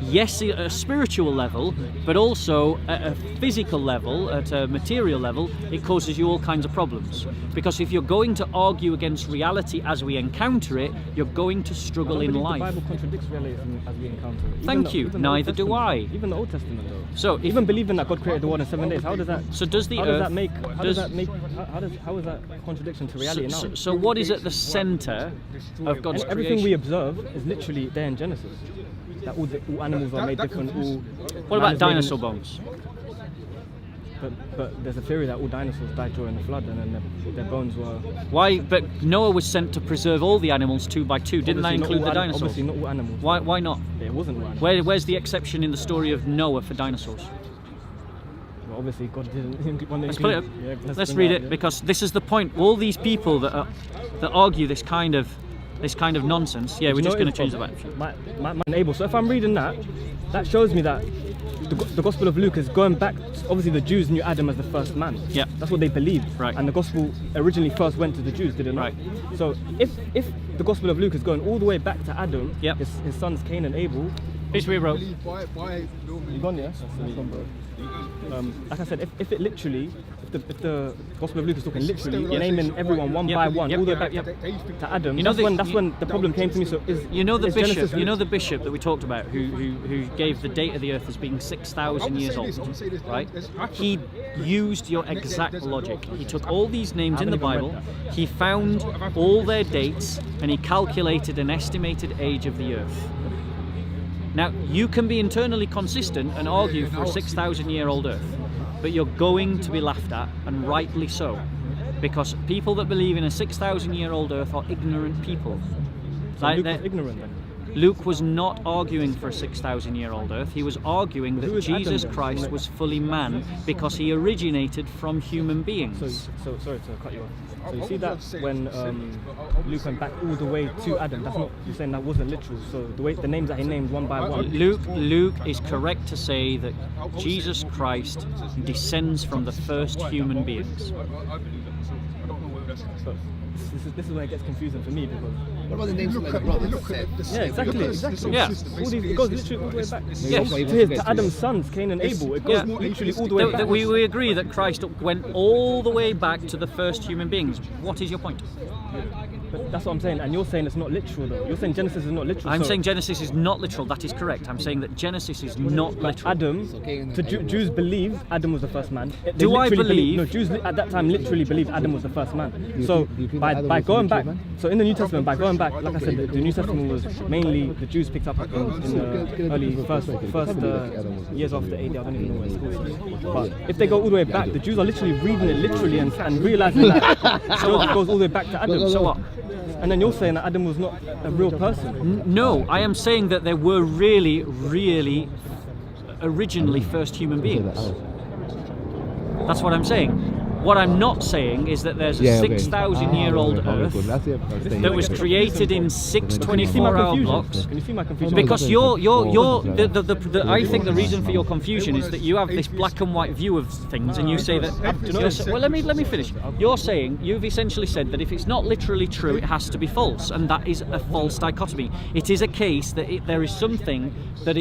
Yes, at a spiritual level, but also at a physical level, at a material level, it causes you all kinds of problems. Because if you're going to argue against reality as we encounter it, you're going to struggle in life. The Bible contradicts realism as we encounter it. Thank you. Neither do I. Even the Old Testament, though. So, even believing that God created the world in 7 days, how does that? So does the how Earth? Does that make? How is that contradiction to reality now? So what is at the centre of God's creation? Everything we observe is literally there in Genesis. That all animals are made different. What about dinosaur bones? But there's a theory that all dinosaurs died during the flood, and then their bones were. Why? But Noah was sent to preserve all the animals 2 by 2. Didn't that include the dinosaurs? Obviously, not all animals. Why not? It wasn't all animals. Where's the exception in the story of Noah for dinosaurs? Well, obviously, God didn't. Let's read it, because this is the point. All these people that argue this kind of nonsense. Yeah, we're just going to change the Bible. My neighbour. So if I'm reading that shows me that the Gospel of Luke is going back. Obviously, the Jews knew Adam as the first man. Yeah, that's what they believed. Right. And the Gospel originally first went to the Jews, did it not? Right. So if the Gospel of Luke is going all the way back to Adam, yep. his sons Cain and Abel. Peace be, bro. You gone, yeah? Like I said, if it literally, if the Gospel of Luke is talking literally, you're naming everyone one by one, all the way back to Adam. That's when the problem came to me. So the bishop that we talked about, who gave the date of the earth as being 6,000 years old, right? He used your exact logic. He took all these names in the Bible, he found all their dates, and he calculated an estimated age of the earth. Now, you can be internally consistent and argue for a 6,000-year-old earth, but you're going to be laughed at, and rightly so, because people that believe in a 6,000-year-old earth are ignorant people. So Luke was ignorant then? Luke was not arguing for a 6,000-year-old earth. He was arguing that Jesus Christ was fully man because he originated from human beings. So sorry to cut you off. So you see that when Luke went back all the way to Adam, that's not, you're saying that wasn't literal. So the names that he named one by one. Luke is correct to say that Jesus Christ descends from the first human beings. So this is where it gets confusing for me, because What about the names of the brothers said? Yeah, exactly. Yeah. All these, it goes literally all the way back. Yes. To Adam's sons, Cain and Abel. It goes literally all the way back. We agree that Christ went all the way back to the first human beings. What is your point? But that's what I'm saying, and you're saying it's not literal though. You're saying Genesis is not literal. I'm saying Genesis is not literal. That is correct. I'm saying that Genesis is not literal. Adam, Jews believe Adam was the first man. Do I believe? No, Jews at that time literally believed Adam was the first man. So by going back, so in the New Testament, by going back, like I said, the New Testament was mainly the Jews picked up in the early first years after AD. I don't even know what it's called. But if they go all the way back, the Jews are literally reading it literally and realizing that it goes all the way back to Adam. So what? And then you're saying that Adam was not a real person. No, I am saying that there were really, really originally first human beings. That's what I'm saying. What I'm not saying is that there's a 6,000-year-old Earth that was created in 6 24-hour blocks. Can you see my confusion? Because I think the reason for your confusion is that you have this black and white view of things, and you say that. Well, let me finish. You've essentially said that if it's not literally true, it has to be false, and that is a false dichotomy. It is a case that there is something that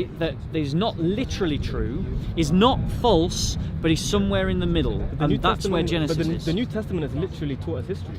is not literally true, is not false, but is somewhere in the middle, and that's where Genesis is. The New Testament has literally taught us history.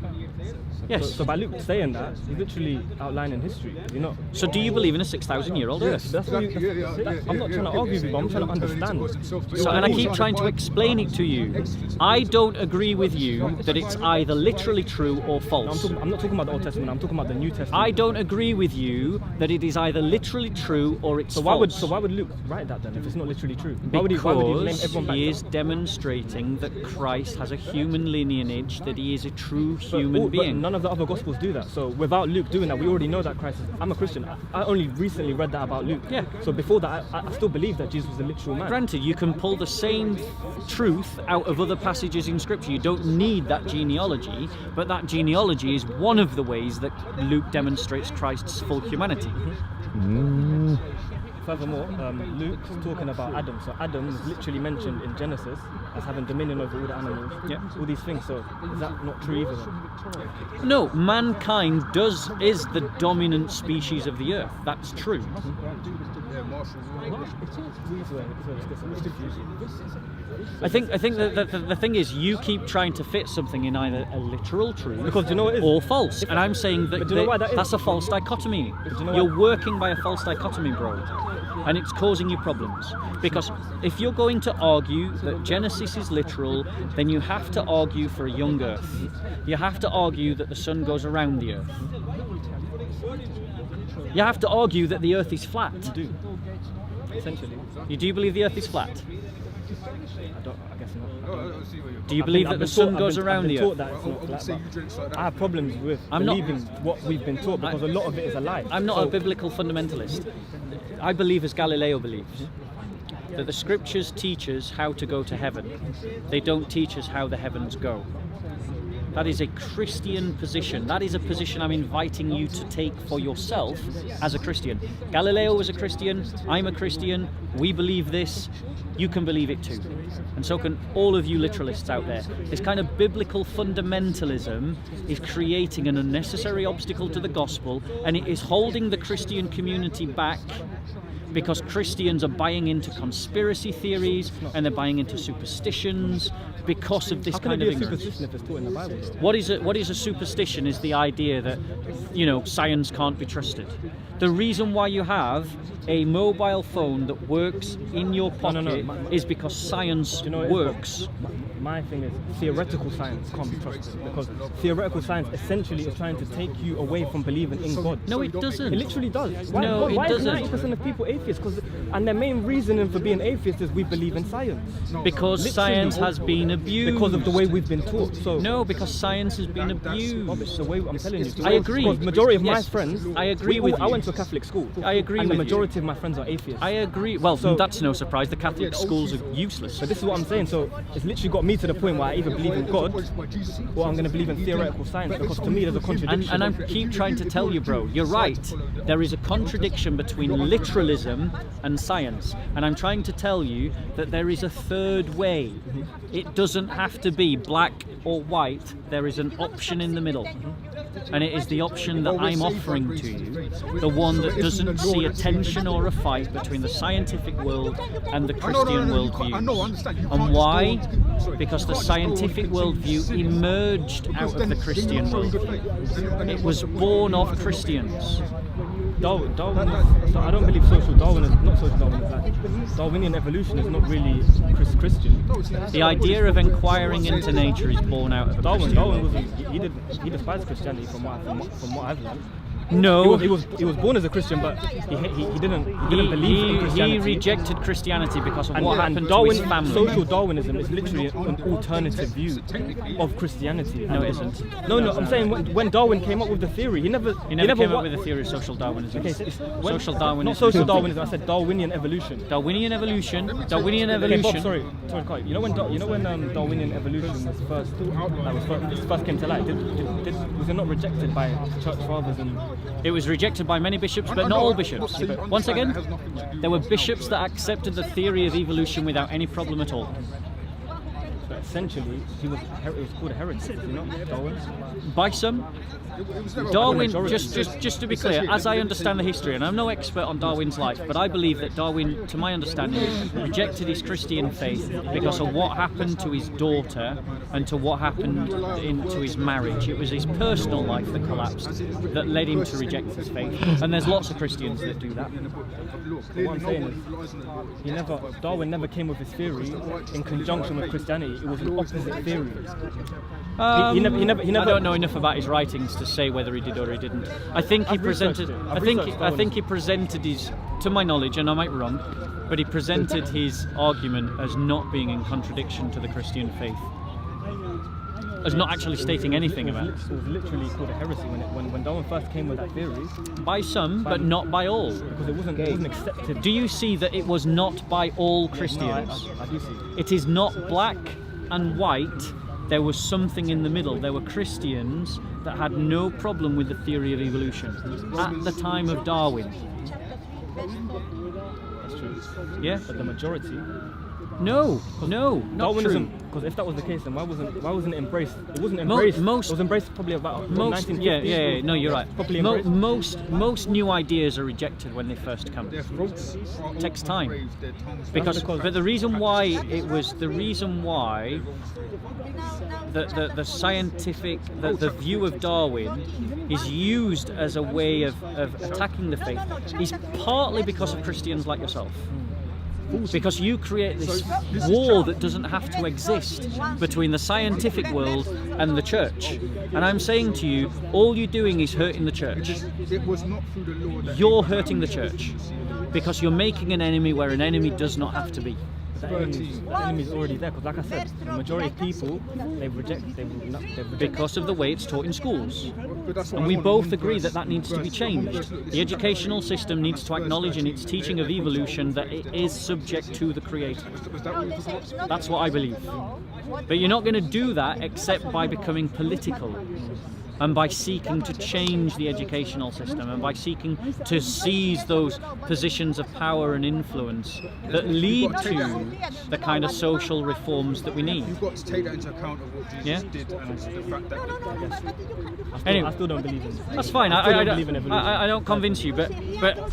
Yes. So by Luke saying that, he's literally outlining history. You know. So do you believe in a 6,000-year-old Earth? That's what I'm not trying to argue with you, but I'm trying to understand. So, and I keep trying to explain it to you. I don't agree with you that it's either literally true or false. I'm not talking about the Old Testament. I'm talking about the New Testament. I don't agree with you that it is either literally true or it's false. So why would Luke write that then if it's not literally true? Because why would he name everyone back he is demonstrating that Christ has a human lineage, that he is a true human being. But none of the other Gospels do that. So without Luke doing that, we already know that Christ is... I'm a Christian. I only recently read that about Luke. Yeah. So before that, I still believe that Jesus was a literal man. Granted, you can pull the same truth out of other passages in Scripture. You don't need that genealogy, but that genealogy is one of the ways that Luke demonstrates Christ's full humanity. Furthermore, Luke's talking about Adam. So Adam is literally mentioned in Genesis as having dominion over all the animals, all these things. So is that not true either then? No, mankind is the dominant species of the earth. That's true. I think that the thing is, you keep trying to fit something in either a literal truth or false, and I'm saying that that's a false dichotomy. You're working by a false dichotomy, bro, and it's causing you problems. Because if you're going to argue that Genesis is literal, then you have to argue for a young earth. You have to argue that the sun goes around the earth. You have to argue that the earth is flat. You do. Essentially. You do believe the earth is flat? I guess not. Do you believe that the sun goes around the earth? That it's not flat, I have problems with believing what we've been taught because a lot of it is a lie. I'm not a biblical fundamentalist. I believe as Galileo believes, that the scriptures teach us how to go to heaven. They don't teach us how the heavens go. That is a Christian position. That is a position I'm inviting you to take for yourself as a Christian. Galileo was a Christian, I'm a Christian, we believe this, you can believe it too. And so can all of you literalists out there. This kind of biblical fundamentalism is creating an unnecessary obstacle to the gospel, and it is holding the Christian community back because Christians are buying into conspiracy theories and they're buying into superstitions because of this kind of ignorance. Superstition if it's taught in the Bible? What is a superstition is the idea that, science can't be trusted. The reason why you have a mobile phone that works in your pocket is because science works. My thing is theoretical science can't be trusted because theoretical science essentially is trying to take you away from believing in God. No, it doesn't. It literally does. Why is 90% of people atheists? And their main reasoning for being atheists is we believe in science. Because literally, science has been abused. Because of the way we've been taught. So because science has been abused. The way I'm telling you. I agree. Because the majority of my friends. I agree with you. I went to a Catholic school. I agree with you. And the majority of my friends are atheists. I agree. Well, that's no surprise. The Catholic schools are useless. But this is what I'm saying. So it's literally got me to the point where I either believe in God or I'm going to believe in theoretical science because to me there's a contradiction. And I keep trying to tell you, bro, you're right. There is a contradiction between literalism and science. And I'm trying to tell you that there is a third way. It doesn't have to be black or white, there is an option in the middle. And it is the option that I'm offering to you, the one that doesn't see a tension or a fight between the scientific world and the Christian worldview. And why? Because the scientific worldview emerged out of the Christian worldview. It was born of Christians. Darwin, so I don't believe social Darwinism, not social Darwinism, like Darwinian evolution is not really Christian. The idea of inquiring into nature is born out of Darwin he despised Christianity from what I've learned. No, he was born as a Christian, but he didn't believe in Christianity. He rejected Christianity because of what happened to his family. Social Darwinism is literally an alternative view of Christianity. No, it isn't. No, I'm saying when Darwin came up with the theory, he never came up with the theory of social Darwinism. Okay, social Darwinism. Not social Darwinism. I said Darwinian evolution. Darwinian evolution. Okay, Bob, sorry, you know when Darwinian evolution was first came to light, was it not rejected by church fathers and? It was rejected by many bishops, but not all bishops. Once again, there were bishops that accepted the theory of evolution without any problem at all. But essentially, it was called a heretic, you know, Darwin? By some. Darwin, just to be clear, as I understand the history, and I'm no expert on Darwin's life, but I believe that Darwin, to my understanding, rejected his Christian faith because of what happened to his daughter and to what happened to his marriage. It was his personal life that collapsed that led him to reject his faith. And there's lots of Christians that do that. What I'm saying is, Darwin never came with his theory in conjunction with Christianity. It was an opposite theory. He never. I don't know enough about his writings to say whether he did or he didn't. I think he presented. I think he presented his, to my knowledge, and I might be wrong, but he presented his argument as not being in contradiction to the Christian faith, as not actually stating anything about it. It was literally called a heresy when Darwin first came with that theory. By some, but not by all. Because it wasn't accepted. Do you see that it was not by all Christians? No, I do see. It is not black and white. There was something in the middle. There were Christians that had no problem with the theory of evolution at the time of Darwin. That's true. Yeah? But the majority. No, not Darwinism, true. because if that was the case, then why wasn't it embraced? It wasn't embraced. It was embraced probably about 1950s. Yeah. No, you're right. Probably most new ideas are rejected when they first come. It takes time. But the reason why the scientific the view of Darwin is used as a way of attacking the faith is partly because of Christians like yourself. Because you create this war that doesn't have to exist between the scientific world and the church. And I'm saying to you, all you're doing is hurting the church. You're hurting the church because you're making an enemy where an enemy does not have to be. The enemy is already there, because like I said, the majority of people, they reject because of the way it's taught in schools. And we both agree that needs to be changed. The educational system needs to acknowledge in its teaching of evolution that it is subject to the Creator. That's what I believe. But you're not going to do that except by becoming political, and by seeking to change the educational system, and by seeking to seize those positions of power and influence that lead to the kind of social reforms that we need. You've got to take that into account of what Jesus did and the fact that anyway, I still don't believe in it. That's fine. I don't convince you, but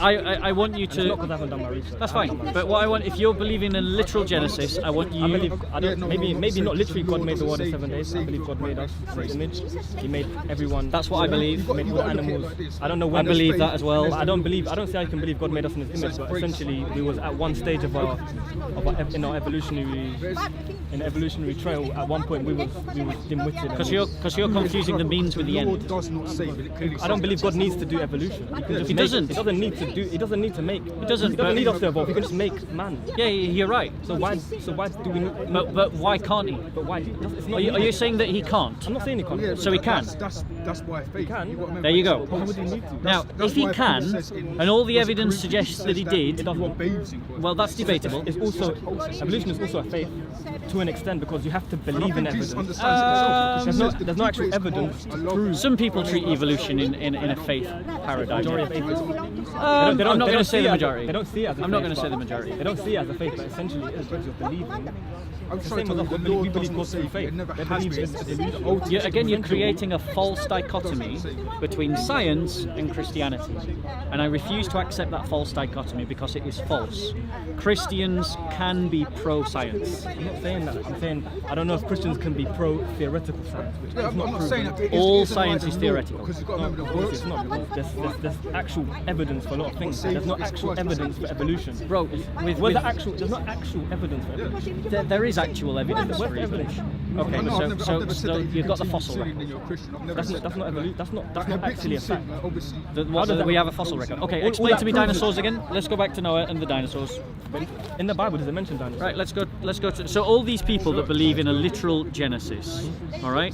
I want you to. It's not because I haven't done my research. That's fine. But what I want, if you're believing in literal Genesis, I want you. Maybe not literally. God made the world in 7 days. I believe God made us in His image. He made everyone. That's what I believe. He made all animals. I don't know when. I believe that as well. I don't say I can believe God made us in His image, but essentially we was at one stage of our evolutionary trail. At one point we was dim-witted. Because you're confusing the means with the end. I don't believe God needs to do evolution. He doesn't. He doesn't need to do. He doesn't need to make. He doesn't. He doesn't need us to evolve. He can just make man. Yeah, you're right. So why do we? But why can't he? But why? It's not are you saying that he can't? I'm not saying he can't. So he can. That's why faith. He can. There you go. Why would he need to? Now, if he can, and all the evidence suggests that he did, well, that's debatable. It's also evolution is also a faith to an extent, because you have to believe in evidence. There's no actual evidence to prove. Some people treat evolution in a faith paradigm. Majority of atheists. I'm not going to say the majority. They don't see it as a faith. I'm not going to say the majority. They don't see it as a faith, but essentially it is because you're believing I'm It's the trying same to as tell us. you, the We Lord believe doesn't God say through faith. it never They has believe been. in the Old Again, you're Testament. creating a false dichotomy between science and Christianity. And I refuse to accept that false dichotomy because it is false. Christians can be pro-science. I'm not saying that. I'm saying I don't know if Christians can be pro-theoretical science, which Yeah, is not I'm not saying that. proven. It All isn't science like is the theoretical. Because you've got to remember the Obviously words. it's not, because there's actual evidence for a lot of things. There's not actual evidence for evolution. Bro, There's not actual evidence for evolution. there is actual evidence Where's for the evidence? evolution. No, Okay, I've never said so that you you've got the continue fossil sinning record. and you're a Christian. I've never That's said not that. that's not actually a fact. Obviously. We have a fossil record. Okay, all explain that to me proves dinosaurs is- again. Let's go back to Noah and the dinosaurs. In the Bible, does it mention dinosaurs? Right, let's go to. So all these people that believe in a literal Genesis, all right?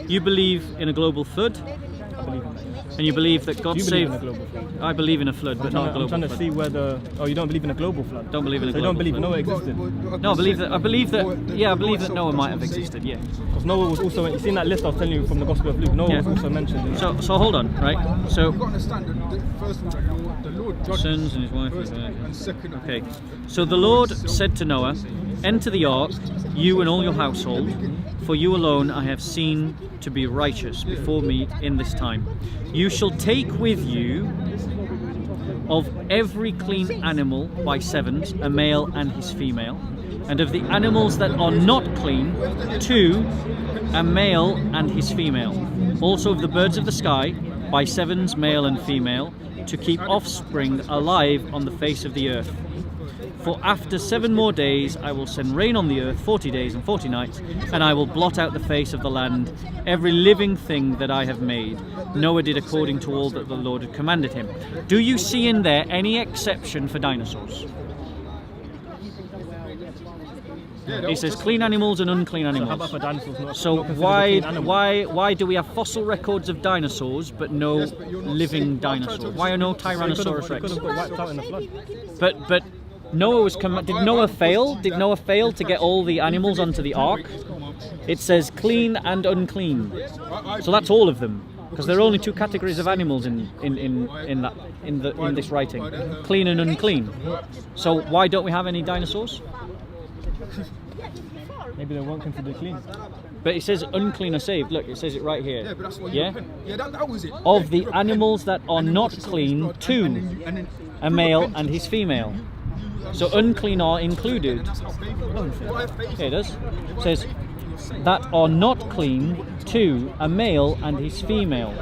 You believe in a global flood, I believe in that. and you believe that God Do you believe saved. in a global flood? I believe in a flood, but not a I'm global trying to flood. see whether. Oh, you don't believe in a global flood? Don't believe in a So you don't global believe flood. Noah existed? No, I believe that. Yeah, I believe that Noah might have existed. Yeah. Because Noah was also. You seen that list I was telling you from the Gospel of Luke? Noah Yeah. was also mentioned. In that. So hold on, right? So You've got to understand that first of all, the Lord judges. sons and his wife. First, and second of all, Okay. So the Lord said to Noah, "Enter the ark, you and all your household, for you alone I have seen to be righteous before me in this time. You shall take with you of every clean animal by sevens, a male and his female, and of the animals that are not clean, 2, a male and his female. Also of the birds of the sky by sevens, male and female, to keep offspring alive on the face of the earth. For after 7 more days I will send rain on the earth 40 days and 40 nights, and I will blot out the face of the land, every living thing that I have made." Noah did according to all that the Lord had commanded him. Do you see in there any exception for dinosaurs? It says clean animals and unclean How about animals. for dinosaurs? Not, So not considered a clean animal? why do we have fossil records of dinosaurs but no living dinosaurs? Why are no Tyrannosaurus They Rex? could have got wiped out in the flood. But Noah was did Noah fail? Did Noah fail to get all the animals onto the ark? It says clean and unclean. So that's all of them. Because there are only 2 categories of animals in this writing. Clean and unclean. So why don't we have any dinosaurs? Maybe they weren't considered clean. But it says unclean are saved. Look, it says it right Yeah, here. but that's what Yeah? that was it. Of the animals that are not clean, 2, a male and his female. So unclean are included. Yeah, it does. It says that are not clean, 2, a male and his female.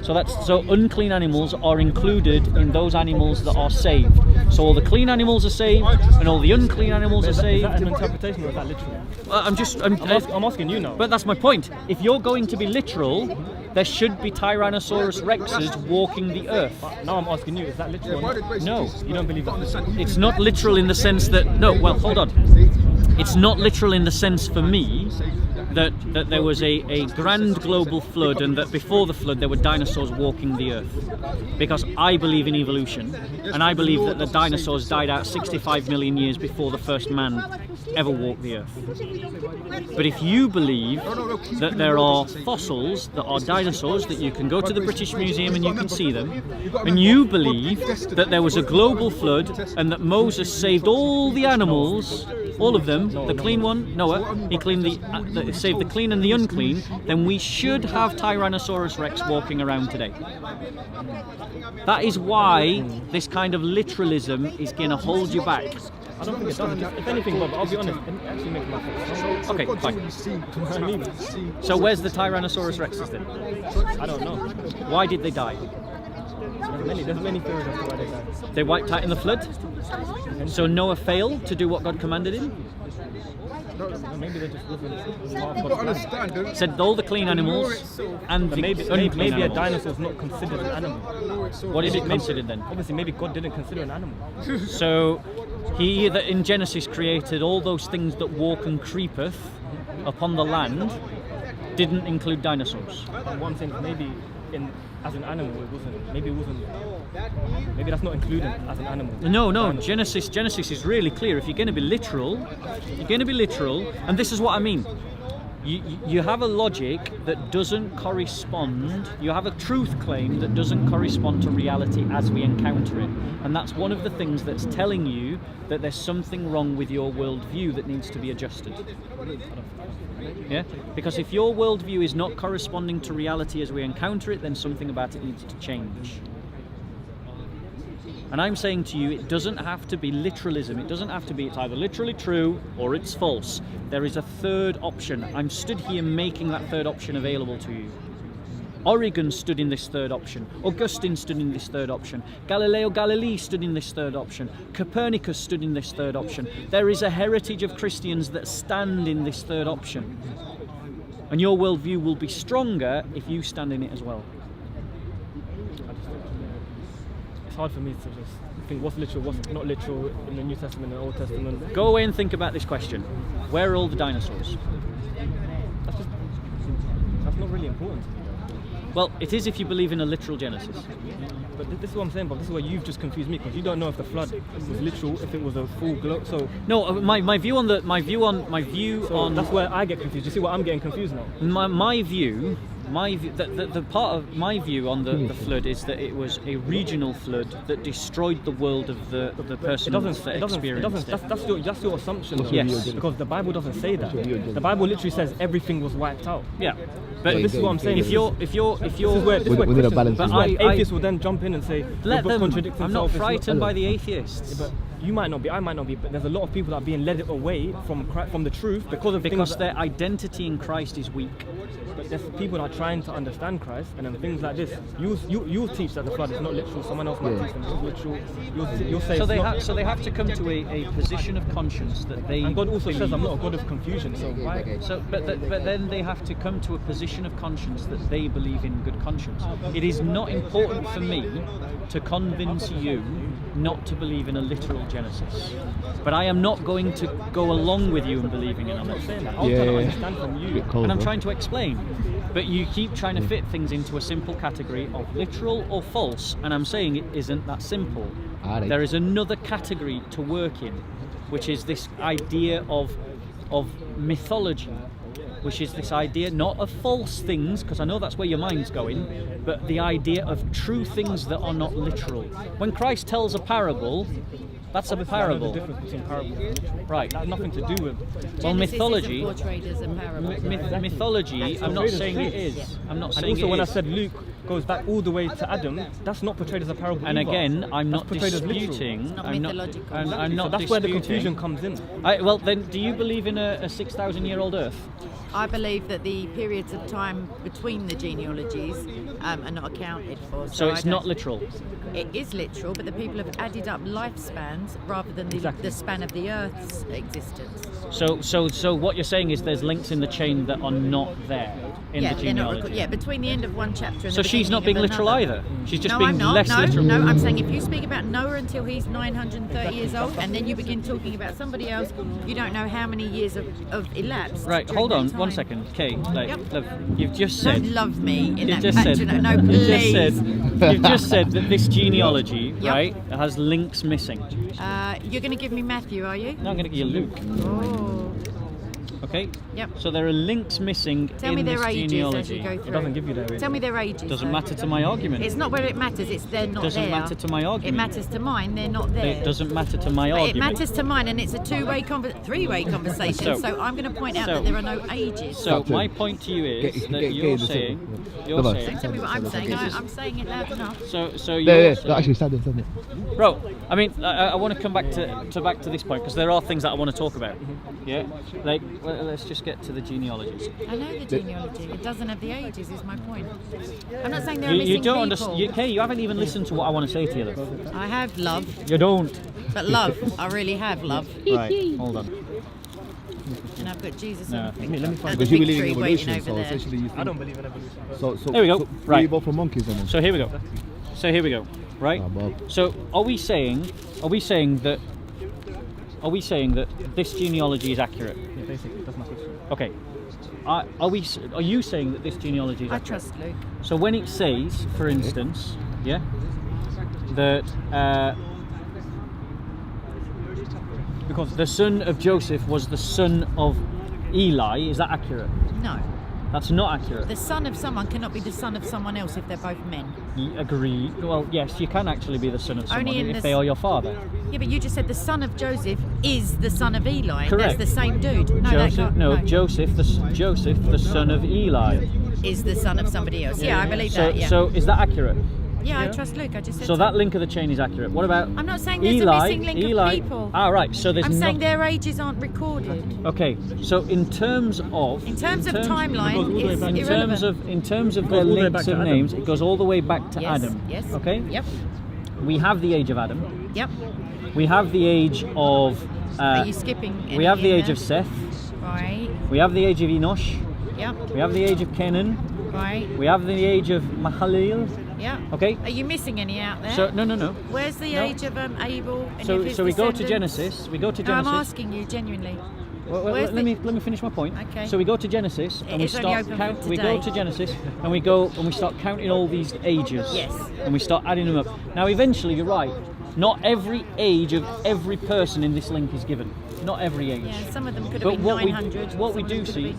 So unclean animals are included in those animals that are saved. So all the clean animals are saved, and all the unclean animals are Is that saved. an interpretation or is that literal? I'm I'm asking you now. But that's my point. If you're going to be literal, there should be Tyrannosaurus rexes walking the earth. Now I'm asking you, is that literal? or not? No. You don't believe that? It's not literal in the sense that hold on. It's not literal in the sense for me that there was a grand global flood and that before the flood there were dinosaurs walking the earth. Because I believe in evolution, and I believe that the dinosaurs died out 65 million years before the first man ever walked the earth. But if you believe that there are fossils that are dinosaurs, that you can go to the British Museum and you can see them, and you believe that there was a global flood and that Moses saved all the animals, all of them, the clean one, Noah, he saved the clean and the unclean, then we should have Tyrannosaurus Rex walking around today. That is why this kind of literalism is going to hold you back. I don't think it does. If anything, Bob, I'll be honest, it actually makes my sense. Okay, fine. So where's the Tyrannosaurus Rexes then? I don't know. Why did they die? There's many theories as to why they died. They wiped out in the flood? So Noah failed to do what God commanded him? Maybe they just wasn't part of You've got to God's plan. understand. Said all the clean animals and the Maybe unclean a animals. dinosaur's not considered an animal. What is it considered then? Obviously, maybe God didn't consider an animal. So he that in Genesis created all those things that walk and creepeth upon the land didn't include dinosaurs. But one thing, maybe as an animal, it wasn't. Maybe that's not included as an animal. No. Genesis is really clear. If you're going to be literal, and this is what I mean. You have a logic that doesn't correspond, you have a truth claim that doesn't correspond to reality as we encounter it. And that's one of the things that's telling you that there's something wrong with your worldview that needs to be adjusted. Yeah? Because if your worldview is not corresponding to reality as we encounter it, then something about it needs to change. And I'm saying to you, it doesn't have to be literalism. It doesn't have to be, it's either literally true or it's false. There is a third option. I'm stood here making that third option available to you. Origen stood in this third option. Augustine stood in this third option. Galileo Galilei stood in this third option. Copernicus stood in this third option. There is a heritage of Christians that stand in this third option. And your worldview will be stronger if you stand in it as well. It's hard for me to just think what's literal, what's not literal in the New Testament and the Old Testament. Go away and think about this question. Where are all the dinosaurs? That's not really important to me. Well, it is if you believe in a literal Genesis. But this is what I'm saying, but this is where you've just confused me, because you don't know if the flood was literal, if it was a full globe. So no, my view on that's where I get confused. You see what I'm getting confused now? My view, the part of my view on the flood is that it was a regional flood that destroyed the world of the person that experienced it. That's your assumption, though. Yes. Because the Bible doesn't say that. The Bible literally says everything was wiped out. Yeah. But this is what I'm saying. If you're this is where atheists will then jump in and say let the book them. contradicts I'm itself. not frightened by the atheists. But you might not be, I might not be, but there's a lot of people that are being led away from the truth because their identity in Christ is weak. But there's people that are trying to understand Christ, and then things like this. You'll teach that the flood is not literal. Someone else might teach them it's literal. You'll say so they have to come to a position of conscience that they. And God also says, "I'm not a God of confusion." So why? So, but then they have to come to a position of conscience that they believe in good conscience. It is not important for me to convince you not to believe in a literal Genesis, but I am not going to go along with you in believing in a literal Genesis. I'm trying to understand from you, and I'm trying to explain. But you keep trying to fit things into a simple category of literal or false, and I'm saying it isn't that simple. There is another category to work in, which is this idea of mythology, which is this idea not of false things, because I know that's where your mind's going, but the idea of true things that are not literal. When Christ tells a parable, that's a parable. The difference between parable and literal. Right. That has nothing to do with. Well, mythology. Isn't portrayed as a parable. Mythology. I'm not saying it is. I'm not saying it is. And also, when I said Luke goes back all the way to Adam, that's not portrayed as a parable. And either. again, I'm not It's disputing. not I'm mythological. I'm not so that's where the disputing. confusion comes in. Well, then, do you believe in a 6,000-year-old Earth? I believe that the periods of time between the genealogies are not accounted for. So it's not literal. It is literal, but the people have added up lifespans rather than the span of the Earth's existence. So what you're saying is there's links in the chain that are not there in the genealogy. Between the end of one chapter and so the she's not being literal either. She's just being less literal. No, I'm saying if you speak about Noah until he's 930 years old, and then you begin talking about somebody else, you don't know how many years of elapsed. Right, hold on 1 second. Kay, love, you've just said. Don't love me in that just fashion. said, No, please. You've just said that this genealogy, right, has links missing. You're going to give me Matthew, are you? No, I'm going to give you Luke. Oh. Okay? Yep. So there are links missing Tell me in their this ages genealogy. as you go through. It doesn't give you their ages. Tell me their ages. Doesn't though. matter to my argument. It's not where it matters. It's they're not Doesn't there. matter to my argument. It matters to mine. They're not there. It doesn't matter to my But argument. it matters to mine, and it's a three-way conversation. So I'm going to point out that there are no ages. So my point to you is that you're saying. Don't tell me what I'm saying. I'm saying it loud enough. So you're saying, actually stand it. bro. I mean, I want to come back to this point because there are things that I want to talk about. Yeah, like let's just get to the genealogies. I know the genealogy. It doesn't have the ages. Is my point. I'm not saying there are missing You don't people. understand. Okay, you haven't even listened to what I want to say to you. Though. I have love, You don't. but love. I really have love. Right. Hold on. And I've got Jesus No. and Let me find the Because you believe victory in waiting evolution, over so there. essentially you think. I don't believe in evolution. So There we go. Right. You vote for monkeys then? So here we go. Right. So are we saying that this genealogy is accurate? Yeah, basically, that's my question. Okay. Are you saying that this genealogy is I accurate? trust Luke. So when it says, for instance, yeah, that because the son of Joseph was the son of Eli, is that accurate? No. That's not accurate. The son of someone cannot be the son of someone else if they're both men. Agree. Well, yes, you can actually be the son of someone if they are your father. Yeah, but you just said the son of Joseph is the son of Eli. Correct. That's the same dude. No, Joseph, the son of Eli, is the son of somebody else. Yeah, I believe so, that. Yeah. So is that accurate? Yeah, I trust Luke. I just said so. That link of the chain is accurate. What about I'm not saying there's Eli? a missing link of people. Ah, right. So there's I'm saying their ages aren't recorded. Okay. So in terms of timeline, it's irrelevant. In terms of their links of names, it goes all the way back to Adam. Yes. Okay. Yep. We have the age of Adam. Yep. We have the age of. Are you skipping? We have the age there? of Seth. Right. We have the age of Enosh. Yep. We have the age of Kenan. Right. We have the age of Mahalalel. Yeah. Okay. Are you missing any out there? So no. Where's the age of Abel? And So we go to Genesis. No, I'm asking you genuinely. Well, let me finish my point. Okay. So we go to Genesis and we start we go to Genesis and we start counting all these ages. Yes. And we start adding them up. Now eventually you're right. Not every age of every person in this link is given. Not every age. Yeah, some of them could have been 900. What we do see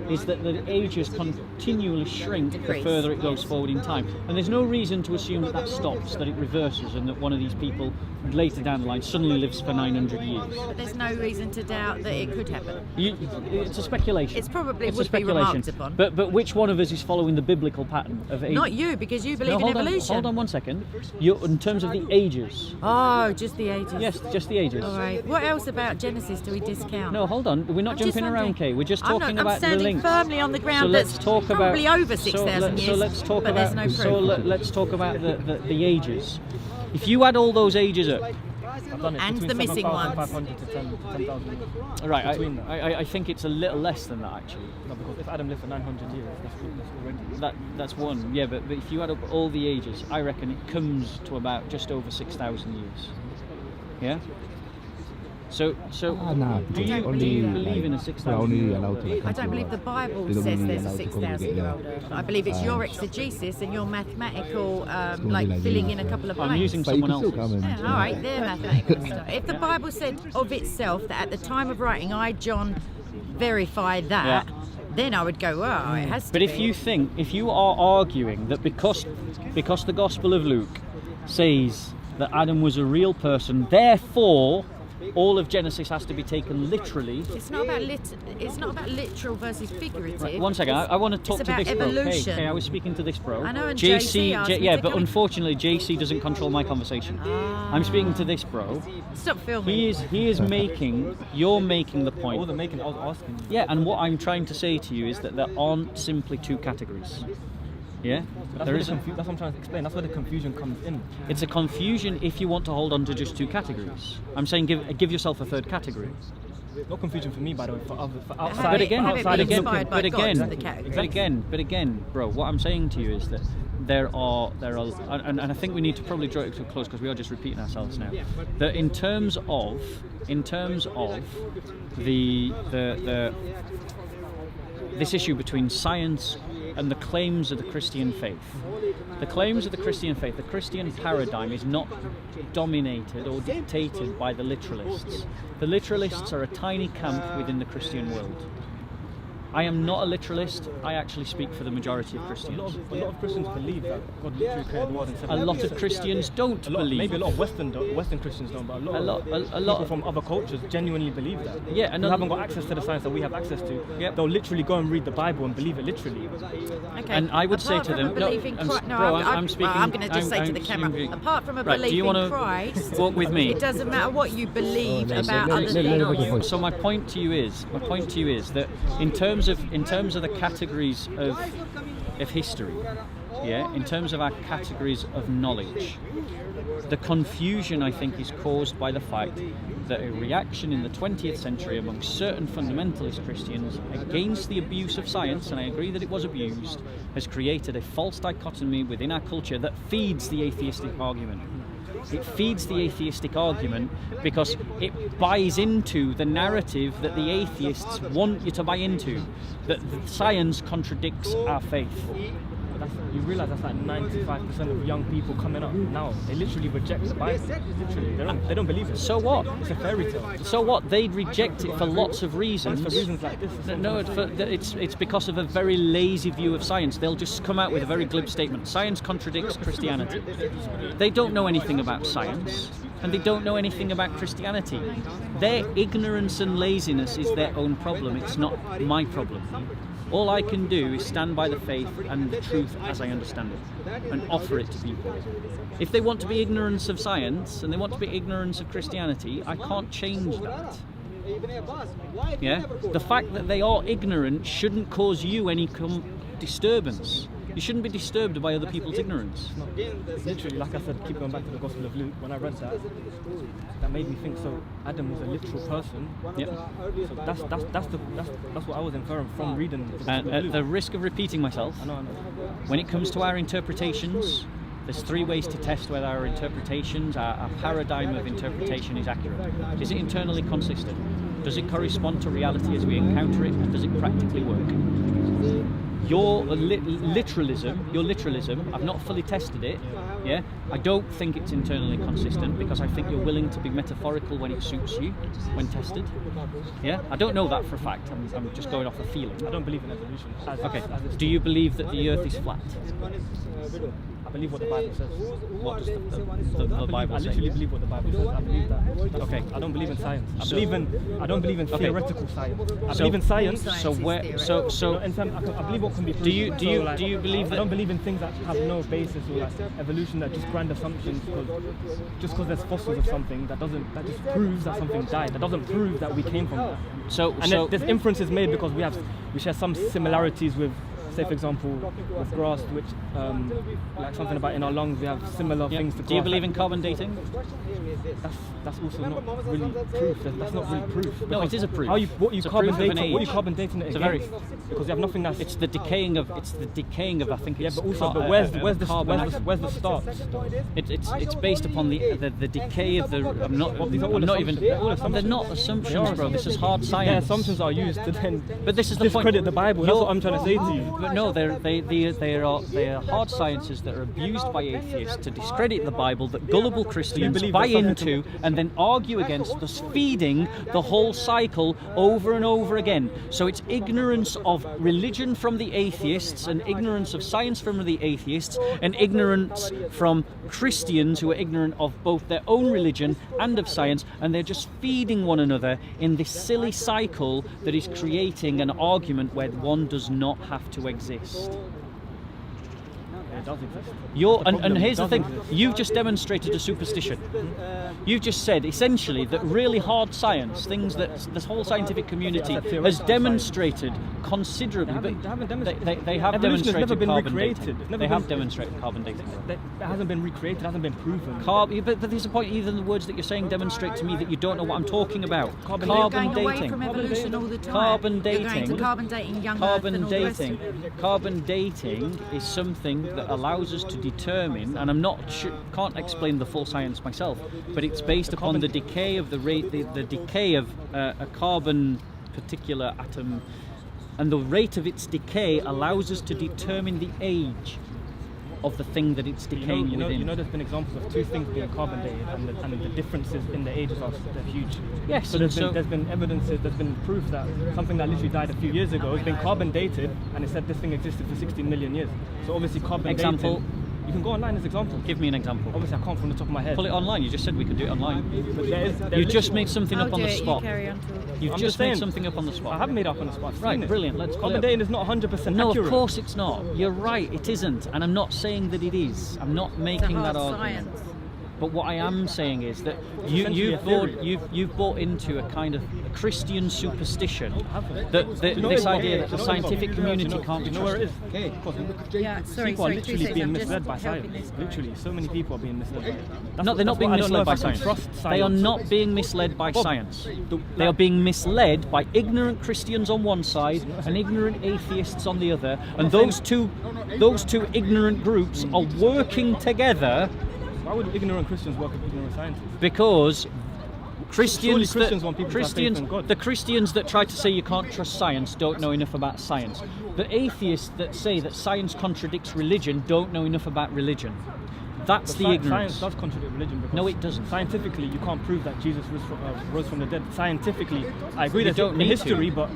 is that the ages continually shrink the further it goes forward in time. And there's no reason to assume that stops, that it reverses, and that one of these people later down the line suddenly lives for 900 years. But there's no reason to doubt that it could happen. It's a speculation. It's probably it's would a speculation. be remarked upon. But which one of us is following the biblical pattern of age? Not you, because you believe in evolution. Hold on one second. In terms of the ages. Oh, just the ages. Yes, just the ages. All right. What else about Genesis do we discount? No, hold on. We're not jumping around, Kay. We're just talking about the links. I'm standing firmly on the ground. Let's talk probably over 6,000 years. So let's talk but about. There's no so proof. let's talk about the ages. If you add all those ages up. I've done it and the missing ones. 500 to 10,000. Right, I think it's a little less than that actually. No, because if Adam lived for 900 years, that's already. That's one, yeah. But if you add up all the ages, I reckon it comes to about just over 6,000 years. Yeah. So do you believe in a 6,000 year old? I don't believe the Bible says there's a 6,000 year old earth. I believe it's your exegesis and your mathematical, filling in a couple of blanks. I'm using someone else's. Yeah, all right, they're mathematical stuff. If the Bible said of itself that at the time of writing, I, John, verified that, then I would go, well, it has to But be. if you are arguing that because the Gospel of Luke says that Adam was a real person, therefore all of Genesis has to be taken literally. It's not about literal versus figurative. Right, one second, I want to talk to this bro. Hey, I was speaking to this bro. I know, and JC but unfortunately JC doesn't control my conversation. I'm speaking to this bro. Stop filming. He is making. You're making the point. I wasn't making. I was asking. Yeah, and what I'm trying to say to you is that there aren't simply two categories. Yeah, that's what I'm trying to explain. That's where the confusion comes in. It's a confusion if you want to hold on to just two categories. I'm saying give yourself a third category. No confusion for me, by the way. For outside, but again, bro. What I'm saying to you is that there are, and I think we need to probably draw it to a close because we are just repeating ourselves now. That in terms of this issue between science and the claims of the Christian faith. The claims of the Christian faith, the Christian paradigm is not dominated or dictated by the literalists. The literalists are a tiny camp within the Christian world. I am not a literalist. I actually speak for the majority of Christians. A lot of Christians believe that God literally created the world in 7 days. A lot of Christians don't believe. Maybe a lot of Western Christians don't, but a lot people from other cultures genuinely believe that. Yeah, and they haven't got access to the science that we have access to. Yep. They'll literally go and read the Bible and believe it literally. Okay. And I would say to them, I'm speaking. I'm going to just say to the camera, apart from a belief in Christ, walk with me? It doesn't matter what you believe about other things. So my point to you is that in terms of the categories of history, in terms of our categories of knowledge, the confusion I think is caused by the fact that a reaction in the 20th century amongst certain fundamentalist Christians against the abuse of science, and I agree that it was abused, has created a false dichotomy within our culture that feeds the atheistic argument. It feeds the atheistic argument because it buys into the narrative that the atheists want you to buy into, that science contradicts our faith. You realise that's like 95% of young people coming up now. They literally reject the Bible. Literally, they don't believe it. So what? It's a fairy tale. So what? They'd reject it for lots of reasons. For reasons like this. No, it's because of a very lazy view of science. They'll just come out with a very glib statement. Science contradicts Christianity. They don't know anything about science, and they don't know anything about Christianity. Their ignorance and laziness is their own problem. It's not my problem. All I can do is stand by the faith and the truth as I understand it, and offer it to people. If they want to be ignorant of science and they want to be ignorant of Christianity, I can't change that. Yeah? The fact that they are ignorant shouldn't cause you any disturbance. You shouldn't be disturbed by other people's ignorance. Literally, like I said, keep going back to the Gospel of Luke. When I read that, that made me think. So Adam was a literal person. Yep. So that's what I was inferring from reading the Gospel And of at Luke. the risk of repeating myself, I know. when it comes to our interpretations, there's 3 ways to test whether our interpretations, our paradigm of interpretation is accurate. Is it internally consistent? Does it correspond to reality as we encounter it? And does it practically work? Your literalism, I've not fully tested it, yeah? I don't think it's internally consistent because I think you're willing to be metaphorical when it suits you, when tested. Yeah? I don't know that for a fact, I'm just going off a feeling. I don't believe in evolution. Okay, do you believe that the earth is flat? I believe what the Bible says. What does the Bible I say? literally believe what the Bible says. I believe that. Okay. I don't believe in science. I don't believe in Okay. theoretical science. I So- believe in science. So where? So In terms, I believe what can be proven. Do you believe I that? don't believe in things that have no basis or like evolution, that just grand assumptions. Because there's fossils of something that just proves that something died. That doesn't prove that we came from that. And there's inferences made because we share some similarities with. Say, for example, with grass, which, like something about in our lungs, we have similar things to grass. Do you believe in carbon dating? That's also not really proof. That's not really proof. No, it is a proof. What you It's a carbon proof of an dating? What you age. carbon dating it It's a against? very- Because you have nothing that's. It's the decaying of. I think Yeah, it's. but also, but where's the carbon? where's the start? It's based upon the decay of the. I'm not. These are all I'm not even. assumptions. They're all They're assumptions. not assumptions, bro. This is hard Their science. assumptions are used to then But this is the point. discredit the Bible. That's what I'm trying to say to you. But no, they are hard sciences that are abused by atheists to discredit the Bible that gullible Christians believe buy there's something into and then argue against, thus feeding the whole cycle over and over again. So it's ignorance of religion from the atheists and ignorance of science from the atheists and ignorance from Christians who are ignorant of both their own religion and of science, and they're just feeding one another in this silly cycle that is creating an argument where one does not have to exist. It does exist. And here's the thing, you've just demonstrated a superstition. You've just said essentially that really hard science, things that this whole scientific community has demonstrated considerably, they have Evolution has never demonstrated been carbon recreated. dating. It's never They have been- demonstrated carbon dating. It hasn't been recreated. It hasn't been proven. But there's a point, even the words that you're saying demonstrate to me that you don't know what I'm talking about. Carbon You're Carbon going away dating. from evolution all the time. Carbon You're going dating. to carbon dating young Earth Carbon and all the rest of dating. it. Carbon dating is something that allows us to determine, and I'm not can't explain the full science myself, but it's based upon the decay of the decay of a carbon particular atom, and the rate of its decay allows us to determine the age of the thing that it's decaying within. You know, there's been examples of two things being carbon dated, and the differences in the ages are they're huge. Yes, So there's been evidences, there's been proof that something that literally died a few years ago has been carbon dated, and it said this thing existed for 16 million years. So obviously carbon Example. dating. You can go online as examples. Give me an example. Obviously, I can't from the top of my head. Pull it online. You just said we could do it online. But You just made something I'll up on do the it, spot. You carry on talking. You've I'm just just made saying, something up on the spot. I haven't made up on the spot. I've Right, seen it. brilliant. Let's pull Carbon it up. dating is not 100% No, accurate. of course it's not. You're right, it isn't, and I'm not saying that it is. I'm not It's a making hard that argument. science. But what I am saying is that essentially a theory. you've bought into a kind of Christian superstition haven't. that know this what- idea that the you know scientific what- community you can't be know where it trusted. is? Okay. Yeah, sorry, People are two literally seconds, being I'm just misled by helping science. this guy. Literally, so many people are being misled by it. No, they're not being I don't know misled if by I can science. trust They are science. not being misled by Bob, science. the- They are being misled by ignorant Christians on one side and ignorant atheists on the other, and those two ignorant groups are working together Why would ignorant Christians work with ignorant scientists? because Christians want people to have faith in God. the Christians that try to say you can't trust science don't know enough about science. The atheists that say that science contradicts religion don't know enough about religion. That's the ignorance. Science does contradict religion. Because No, it doesn't. Scientifically, you can't prove that Jesus rose from the dead. Scientifically, I agree that don't in need history, to. but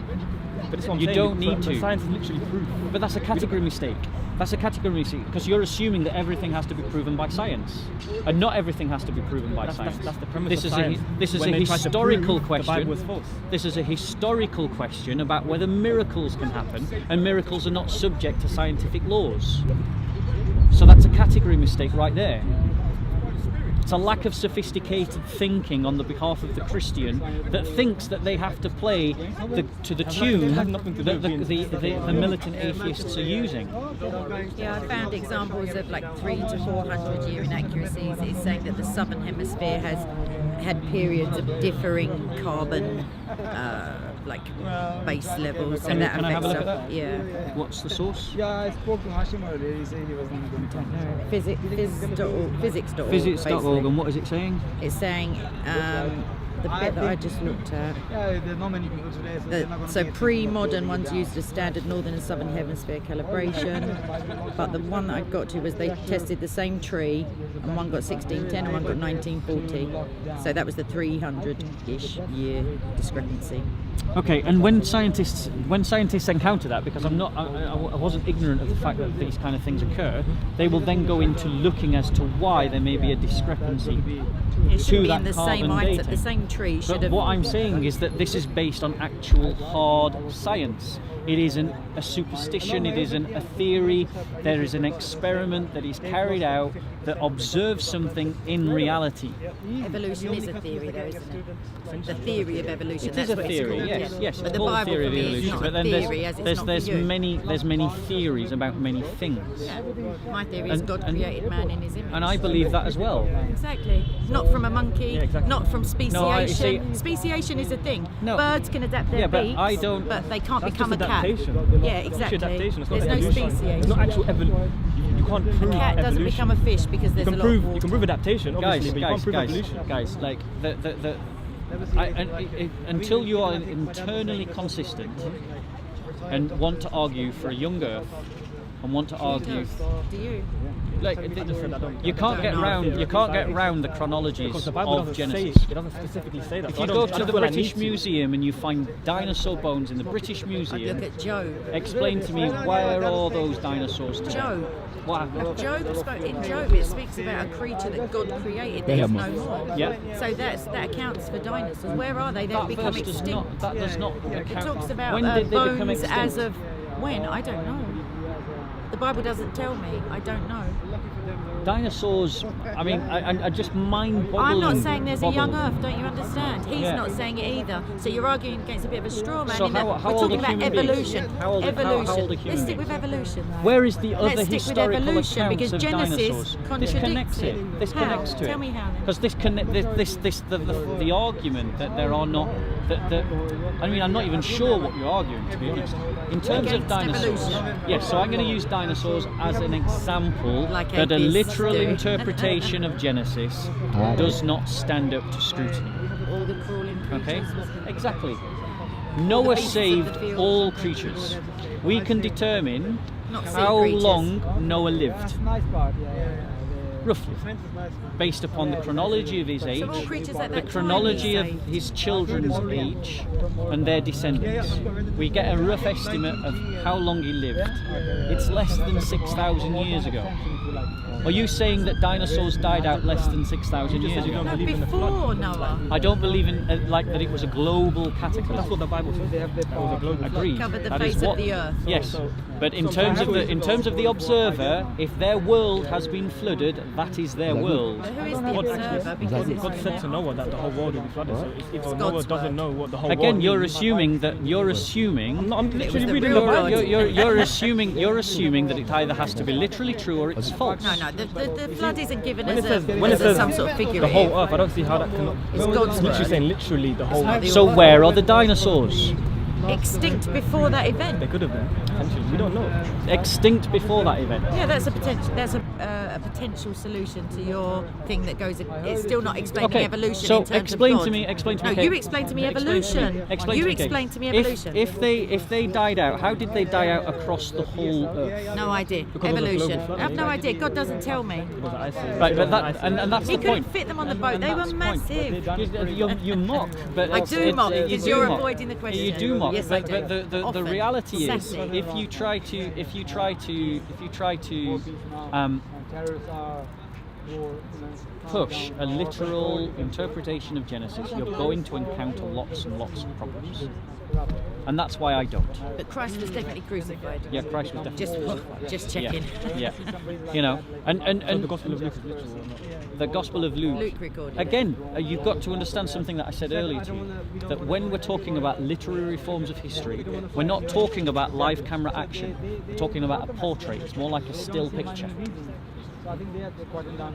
that's what I'm You saying. don't need but to. Science is literally proof. But that's a category mistake. That's a category mistake because you're assuming that everything has to be proven by science, and not everything has to be proven by science. That's the premise of science. This is When a they try to historical prove question. The Bible was false. This is a historical question about whether miracles can happen, and miracles are not subject to scientific laws. So that's a category mistake right there. It's a lack of sophisticated thinking on the behalf of the Christian that thinks that they have to play to the tune that the militant atheists are using. Yeah, I found examples of like 300 to 400 year inaccuracies. It's saying that the southern hemisphere has had periods of differing carbon base levels, Can and that I have a affects look at stuff. that? Yeah. What's the source? Yeah, I spoke to Hashim earlier. He said he wasn't going to. Physics.org. Physics.org, basically. and what is it saying? It's saying the bit that I just looked at. Yeah, there's not many people today, so they're not going to. So pre-modern ones used a standard northern and southern hemisphere calibration, but the one that I got to was they tested the same tree, and one got 1610 and one got 1940. So that was the 300-ish year discrepancy. Okay, and when scientists encounter that, because I wasn't ignorant of the fact that these kind of things occur, they will then go into looking as to why there may be a discrepancy It to should be that in the same carbon item, dating. the same tree should But have. what I'm saying is that this is based on actual hard science. It isn't a superstition, it isn't a theory. There is an experiment that is carried out that observes something in reality. Evolution is a theory, though, isn't it? The theory of evolution. It that's is a what theory, it's called. yes, yeah. yes. But It's the called Bible theory for of me is evolution. not But a then theory, as it's not there's for you. many theories about many things. Yeah. My theory is And- God and- created man in his image. And I believe that as well. Exactly. Not from a monkey, Yeah, exactly. not from speciation. No, I see- Speciation is a thing. No. Birds can adapt their Yeah, but beaks, I don't- but they can't That's become a just cat. adaptation. Yeah, It's exactly. adaptation. It's not There's no evolution. speciation. It's not actual evolution. You can't prove A cat doesn't evolution. become a fish because there's a lot of water. You can prove adaptation, obviously, but you can't prove evolution. Guys, like until you are internally consistent and want to argue for a young Earth and want to argue, Do you? like you can't get round the chronologies Because the Bible of doesn't say, Genesis. it doesn't specifically say that. If So you I go don't- I to don't the feel I need British to. Museum and you find dinosaur bones in the British I'd Museum, look at Job. explain to me where are those dinosaurs today? Job. What happened? In Job, it speaks about a creature that God created that is no more. Yeah. So that accounts for dinosaurs. Where are they? They've That become verse does extinct. not. That does not It account. talks about When did they become bones extinct? as of when? I don't know. The Bible doesn't tell me. I don't know. Dinosaurs. I mean, I just mind-boggling. I'm not saying there's a young boggling. Earth. Don't you understand? He's Yeah. not saying it either. So you're arguing against a bit of a straw man. So in that how we're old talking are about human beings? evolution. How old are evolution. human Let's stick beings? with evolution. Though. Where is the other Let's stick with historical evolution, accounts because of Genesis dinosaurs? This contradicts connects it. it. This How? connects to it. Tell me how then. Because the argument that there are not that I mean, I'm not even sure what you're arguing, to be honest. In terms of Against dinosaurs, evolution. yes. So I'm going to use dinosaurs as an example Like that a atheists literal do. interpretation of Genesis does not stand up to scrutiny. All the crawling Okay, creatures. exactly. Noah beasts of saved the field. all creatures. We can determine Not sea how creatures. long Noah lived, That's a nice part. Yeah. roughly, based upon the chronology of his age, all creatures at the that time chronology he of saved. his children's age, and their descendants. We get a rough estimate of how long he lived. It's less than 6,000 years ago. Are you saying that dinosaurs died out less than 6,000 years ago? No, before Noah. I don't believe in like that it was a global cataclysm. That's what the Bible says. That was a global. Agreed. Covered the That is face of what- the earth. Yes, but in terms of the observer, if their world has been flooded, that is their world. Who is the observer? Because it's God said to Noah that the whole world will be flooded. So if Noah God's doesn't word. know what the whole Again, world you're is, assuming that I'm literally the reading real the Bible. God. you're assuming that it either has to be literally true or it's false. No, the flood isn't given When as it says, some sort of figure. the whole earth, I don't see how that can. It's God's literally word. saying literally the whole. not the So where are the dinosaurs? Extinct before that event. They could have been. Potentially, we don't know. Extinct before that event. Yeah, that's a potential. That's a a potential solution to your thing that goes? It's still not explaining evolution. So in terms explain of God. to me. No, okay. you explain to me evolution. You explain to me evolution. If they died out, how did they die out across the whole earth? No idea. Because of the Evolution. global I have no idea. God doesn't tell me. Right, but that's He the couldn't point. fit them on the boat. They were That's the point. massive. You mock, but I do mock you because do you're mock. avoiding the question. You do mock, Yes, but, I do. but the Often. reality is, Sassy. if you try to Terrorists are push a literal interpretation of Genesis, you're going to encounter lots and lots of problems, and that's why I don't. But Christ was definitely crucified. Yeah, Christ was definitely. Just checking. Yeah, you know, and The Gospel of Luke is literal or not? the Gospel of Luke. Luke recorded it. Again, you've got to understand something that I said earlier to you, that when we're talking about literary forms of history, we're not talking about live camera action. We're talking about a portrait. It's more like a still picture. I think they have to cut it down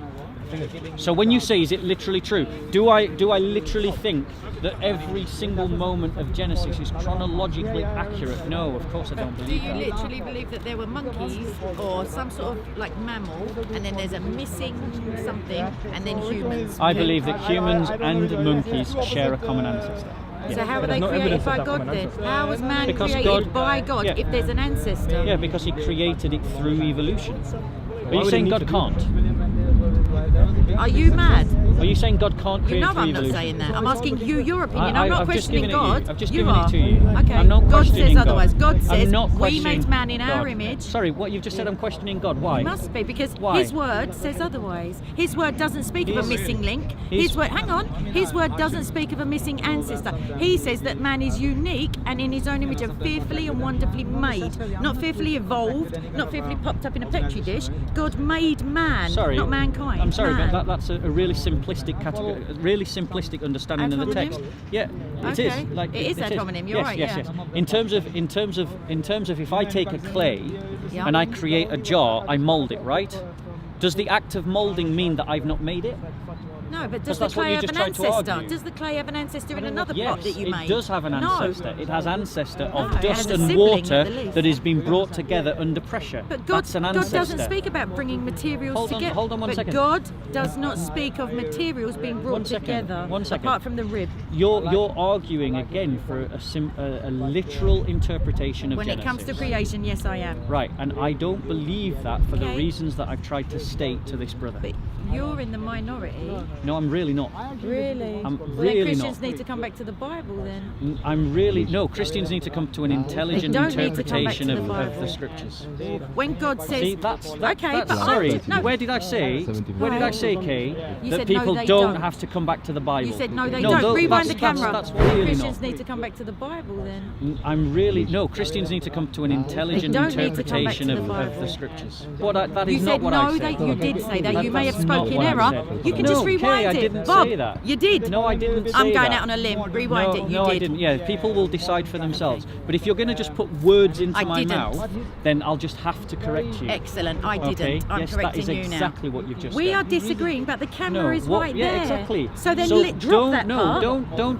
as well. So when you say, is it literally true? Do I literally think that every single moment of Genesis is chronologically accurate? No, of course I don't Do believe you that. literally believe that there were monkeys or some sort of like mammal, and then there's a missing something, and then humans? I believe that humans and monkeys share a common ancestor. So how were But they there's no created evidence of by that God common then? ancestor. How was man Because created God- by God yeah. if there's an ancestor? Yeah, because he created it through evolution. Are you would saying he God need to can't? Are you mad? Are you saying God can't You create know through I'm not evolution? saying that. I'm asking you your opinion. I'm I've not just questioning given it you. God. I've just you given are. it to you. Okay. I'm not God questioning says God. otherwise. God I'm says not we questioning made man in God. our image. Sorry, what you've just said, I'm questioning God. Why? It must be because Why? His word says otherwise. His word doesn't speak of a He's- missing link. he's- His word, hang on. His word doesn't speak of a missing ancestor. He says that man is unique and in his own image and fearfully and wonderfully made, not fearfully evolved, not fearfully popped up in a petri dish. God made man, Sorry, not mankind. I'm sorry, man. but that's a really simplistic category, a really simplistic understanding of the Ad text. hominem? Yeah, it Okay. is. Like It is ad hominem, you're yes, right, Yes, yeah. yes. In terms of if I take a clay Yeah. and I create a jar, I mold it, right? Does the act of molding mean that I've not made it? No, but Because does the that's what clay you have just an tried to ancestor? argue. Does the clay have an ancestor in another Yes, pot that you it made? does have an No. ancestor. It has ancestor No, of it has dust a and sibling water at the least. that has been brought together under pressure. But God, That's an God ancestor. doesn't speak about bringing materials Hold on- together. hold on one but second. God does not speak of materials being brought One second, together. one second. Apart from the rib. You're arguing again for a literal interpretation of When Genesis. it comes to creation, yes, I am. Right, and I don't believe that for the Okay. reasons that I've tried to state to this brother. But you're in the minority. No, I'm really not. Really? I'm Well, really then Christians not. need to come back to the Bible then. I'm really no. Christians need to come to an intelligent They don't need to come back interpretation to the of Bible. the scriptures. When God says, See, that's okay, but sorry. no, Where did I say? Where did I say, Kay, You that said no, people they don't don't. have to come back to the Bible? you said no, they No, don't. tho- Rewind the that's- camera. That's really Christians not. need to come back to the Bible then. I'm really no. Christians need to come to an intelligent They don't need to come back to interpretation the of Bible. the scriptures. That You is said not what no, I said. you did say that. You may have That's not spoken in what I error. said. You can No, just rewind Kay, I it. didn't Bob, say that. you did. No, I didn't say I'm going that. out on a limb. Rewind No, it. You no, did. I didn't. Yeah, people will decide for themselves. But if you're going to just put words into I my didn't. mouth, then I'll just have to correct you. Excellent. I didn't. Okay? I'm yes, correcting that is you now. exactly what you've just We said. are disagreeing, but the camera No, is what- right yeah, there. exactly. So then drop don't, that no, part.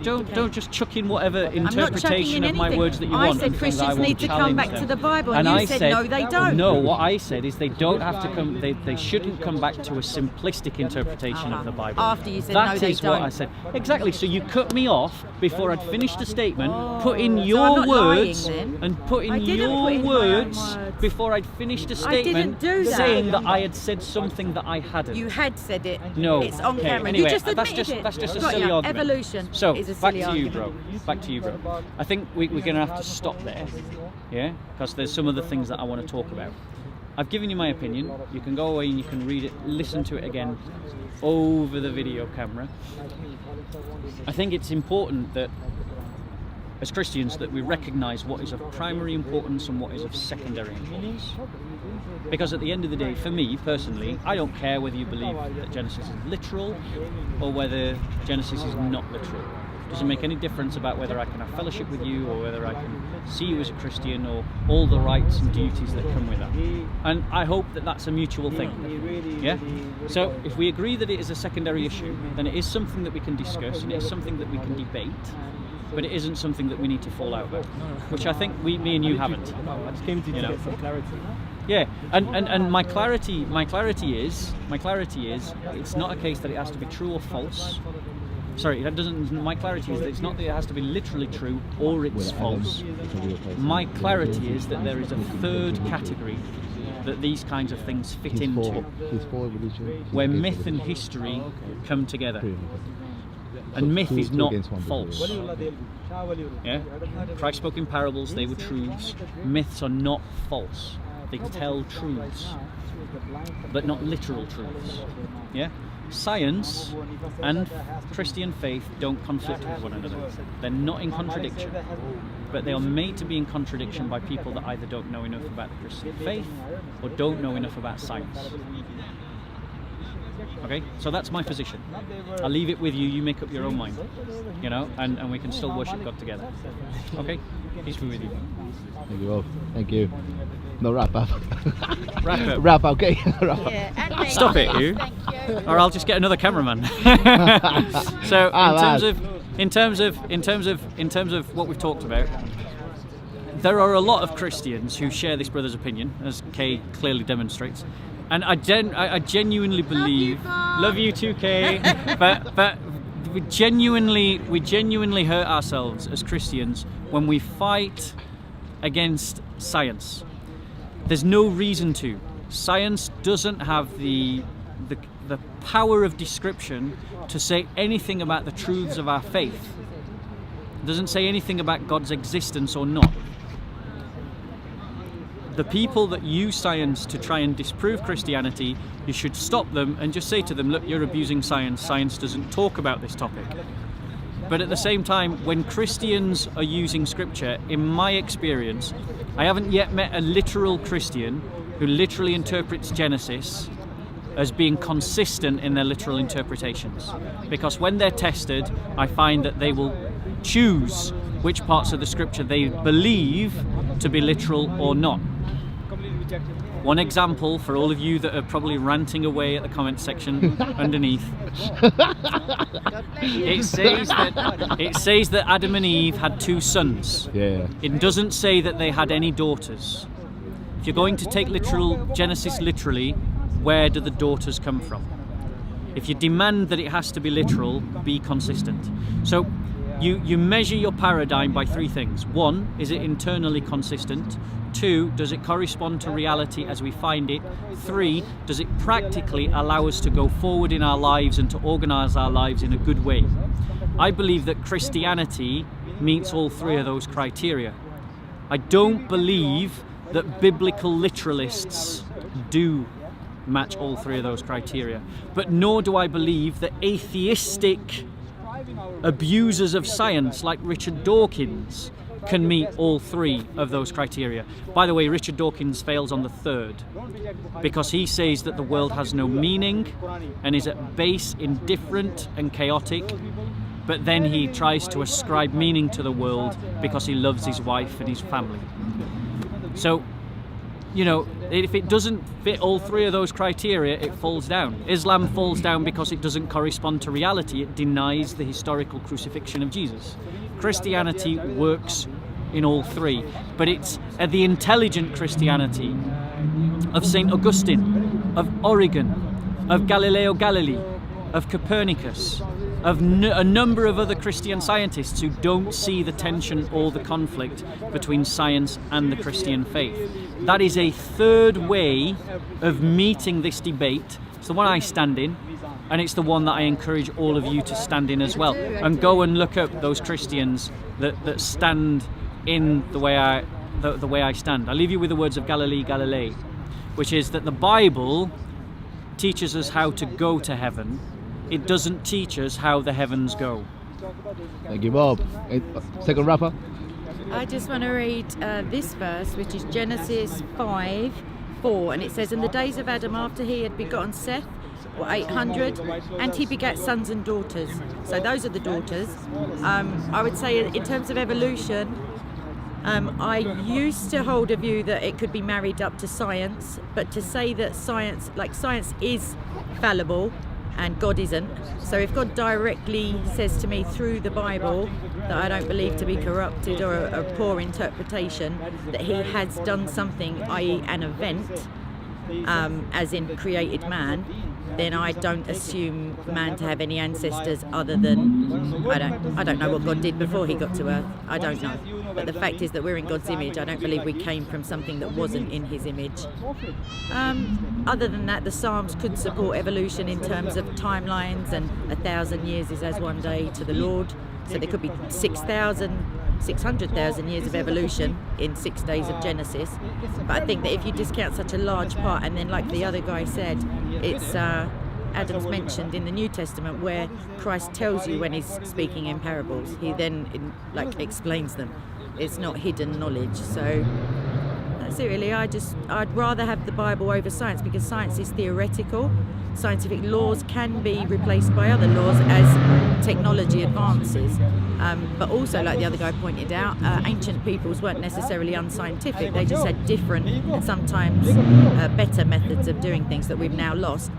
don't just chuck in whatever I'm not chucking interpretation in of my anything. words that you I want. said and things I Christians won't need to come challenge back them. to the Bible, and and I you said no, they don't. No, what I said is they don't have to come. They shouldn't come back to a simplistic interpretation of the Bible. After you said no, That they is what don't. I said. Exactly. So you cut me off before I'd finished the statement, put in so I'm your not lying words, then? and put I in didn't your put in my own words words. before I'd finished the I didn't statement, do that. saying that I had said something that I hadn't. You had said it. No. It's on Okay, camera. Anyway, you just admitted that's just a Got silly ya. argument. Evolution So is a back silly to you, argument. bro. Back to you, bro. I think we're going to have to stop there, yeah, because there's some other things that I want to talk about. I've given you my opinion. You can go away and you can read it, listen to it again over the video camera. I think it's important that as Christians that we recognise what is of primary importance and what is of secondary importance. Because at the end of the day, for me personally, I don't care whether you believe that Genesis is literal or whether Genesis is not literal. It doesn't make any difference about whether I can have fellowship with you or whether I can see you as a Christian or all the rights and duties that come with that. And I hope that that's a mutual thing. Yeah? So if we agree that it is a secondary issue, then it is something that we can discuss and it is something that we can debate, but it isn't something that we need to fall out about, which I think me and you haven't. I just came to You know. get some clarity. Yeah, and my clarity is it's not a case that it has to be true or false. Sorry, that doesn't. My clarity is that it's not that it has to be literally true or it's false. My clarity is that there is a third category that these kinds of things fit into, where myth and history come together. And myth is not false. Yeah, Christ spoke in parables; they were truths. Myths are not false. They tell truths, but not literal truths. Yeah, science and Christian faith don't conflict with one another. They're not in contradiction, but they are made to be in contradiction by people that either don't know enough about the Christian faith or don't know enough about science. Okay, so that's my position. I'll leave it with you. You make up your own mind, you know, and we can still worship God together. Okay, peace be with you. Thank you all. Thank you. No, wrap up. Wrap up. Wrap up, okay. Yeah, and Stop it, you. Thank you. Or I'll just get another cameraman. So in terms of what we've talked about, there are a lot of Christians who share this brother's opinion, as Kay clearly demonstrates, and I genuinely believe. Love you too, Kay. but we genuinely hurt ourselves as Christians when we fight against science. There's no reason to. Science doesn't have the power of description to say anything about the truths of our faith. It doesn't say anything about God's existence or not. The people that use science to try and disprove Christianity, you should stop them and just say to them, look, you're abusing science. Science doesn't talk about this topic. But at the same time, when Christians are using scripture, in my experience, I haven't yet met a literal Christian who literally interprets Genesis as being consistent in their literal interpretations. Because when they're tested, I find that they will choose which parts of the scripture they believe to be literal or not. One example for all of you that are probably ranting away at the comment section underneath. It says that Adam and Eve had 2 sons. Yeah. It doesn't say that they had any daughters. If you're going to take Genesis literally, where do the daughters come from? If you demand that it has to be literal, be consistent. So you measure your paradigm by 3 things. 1, is it internally consistent? 2, does it correspond to reality as we find it? 3, does it practically allow us to go forward in our lives and to organise our lives in a good way? I believe that Christianity meets all 3 of those criteria. I don't believe that biblical literalists do match all 3 of those criteria, but nor do I believe that atheistic abusers of science like Richard Dawkins can meet all 3 of those criteria. By the way, Richard Dawkins fails on the 3rd because he says that the world has no meaning and is at base indifferent and chaotic, but then he tries to ascribe meaning to the world because he loves his wife and his family. So, you know, if it doesn't fit all 3 of those criteria, it falls down. Islam falls down because it doesn't correspond to reality. It denies the historical crucifixion of Jesus. Christianity works in all 3, but it's the intelligent Christianity of St. Augustine, of Origen, of Galileo Galilei, of Copernicus, of a number of other Christian scientists who don't see the tension or the conflict between science and the Christian faith. That is a 3rd way of meeting this debate. It's the one I stand in, and it's the one that I encourage all of you to stand in as well. And go and look up those Christians that stand in the way I stand. I leave you with the words of Galileo Galilei, which is that the Bible teaches us how to go to heaven. It doesn't teach us how the heavens go. Thank you, Bob. Second rapper. I just want to read this verse, which is Genesis 5:4, and it says, "In the days of Adam, after he had begotten Seth, were 800, and he begat sons and daughters." So those are the daughters. I would say in terms of evolution, I used to hold a view that it could be married up to science, but to say that science is fallible and God isn't. So if God directly says to me through the Bible that I don't believe to be corrupted or a poor interpretation, that he has done something, i.e. an event, as in created man, then I don't assume man to have any ancestors other than, I don't know what God did before he got to earth. I don't know. But the fact is that we're in God's image. I don't believe we came from something that wasn't in his image. Other than that, the Psalms could support evolution in terms of timelines, and 1,000 years is as one day to the Lord. So there could be 600,000 years of evolution in 6 days of Genesis. But I think that if you discount such a large part, and then like the other guy said, it's Adam's mentioned in the New Testament where Christ tells you when he's speaking in parables. He then explains them. It's not hidden knowledge. So that's it really. I'd rather have the Bible over science, because science is theoretical. Scientific laws can be replaced by other laws as technology advances. But also, like the other guy pointed out, ancient peoples weren't necessarily unscientific. They just had different and sometimes better methods of doing things that we've now lost,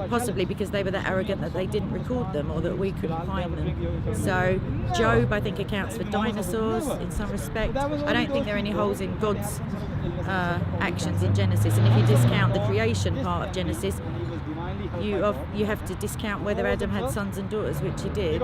possibly because they were that arrogant that they didn't record them or that we couldn't find them. So Job, I think, accounts for dinosaurs in some respect. I don't think there are any holes in God's actions in Genesis. And if you discount the creation part of Genesis, you have to discount whether Adam had sons and daughters, which he did.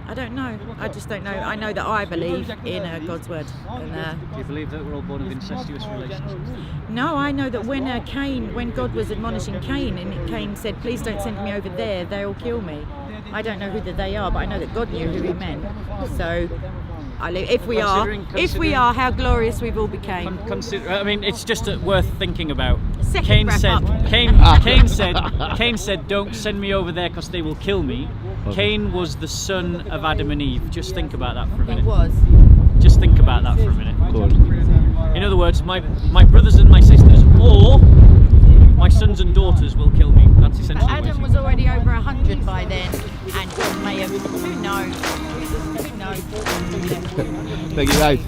I don't know. I just don't know. I know that I believe in God's word. And, do you believe that we're all born of incestuous relationships? No, I know that when God was admonishing Cain, and Cain said, "Please don't send me over there; they'll kill me." I don't know who they are, but I know that God knew who he meant. So, if we are, how glorious we've all became. I mean, it's just worth thinking about. Cain said, "Don't send me over there because they will kill me." Okay. Cain was the son of Adam and Eve. Just think about that for a minute. He was. Just think about that for a minute. Good. In other words, my brothers and my sisters, or my sons and daughters, will kill me. That's essentially. But Adam was already over 100 by then, and God may have. Who knows? Who knows? Thank you, guys.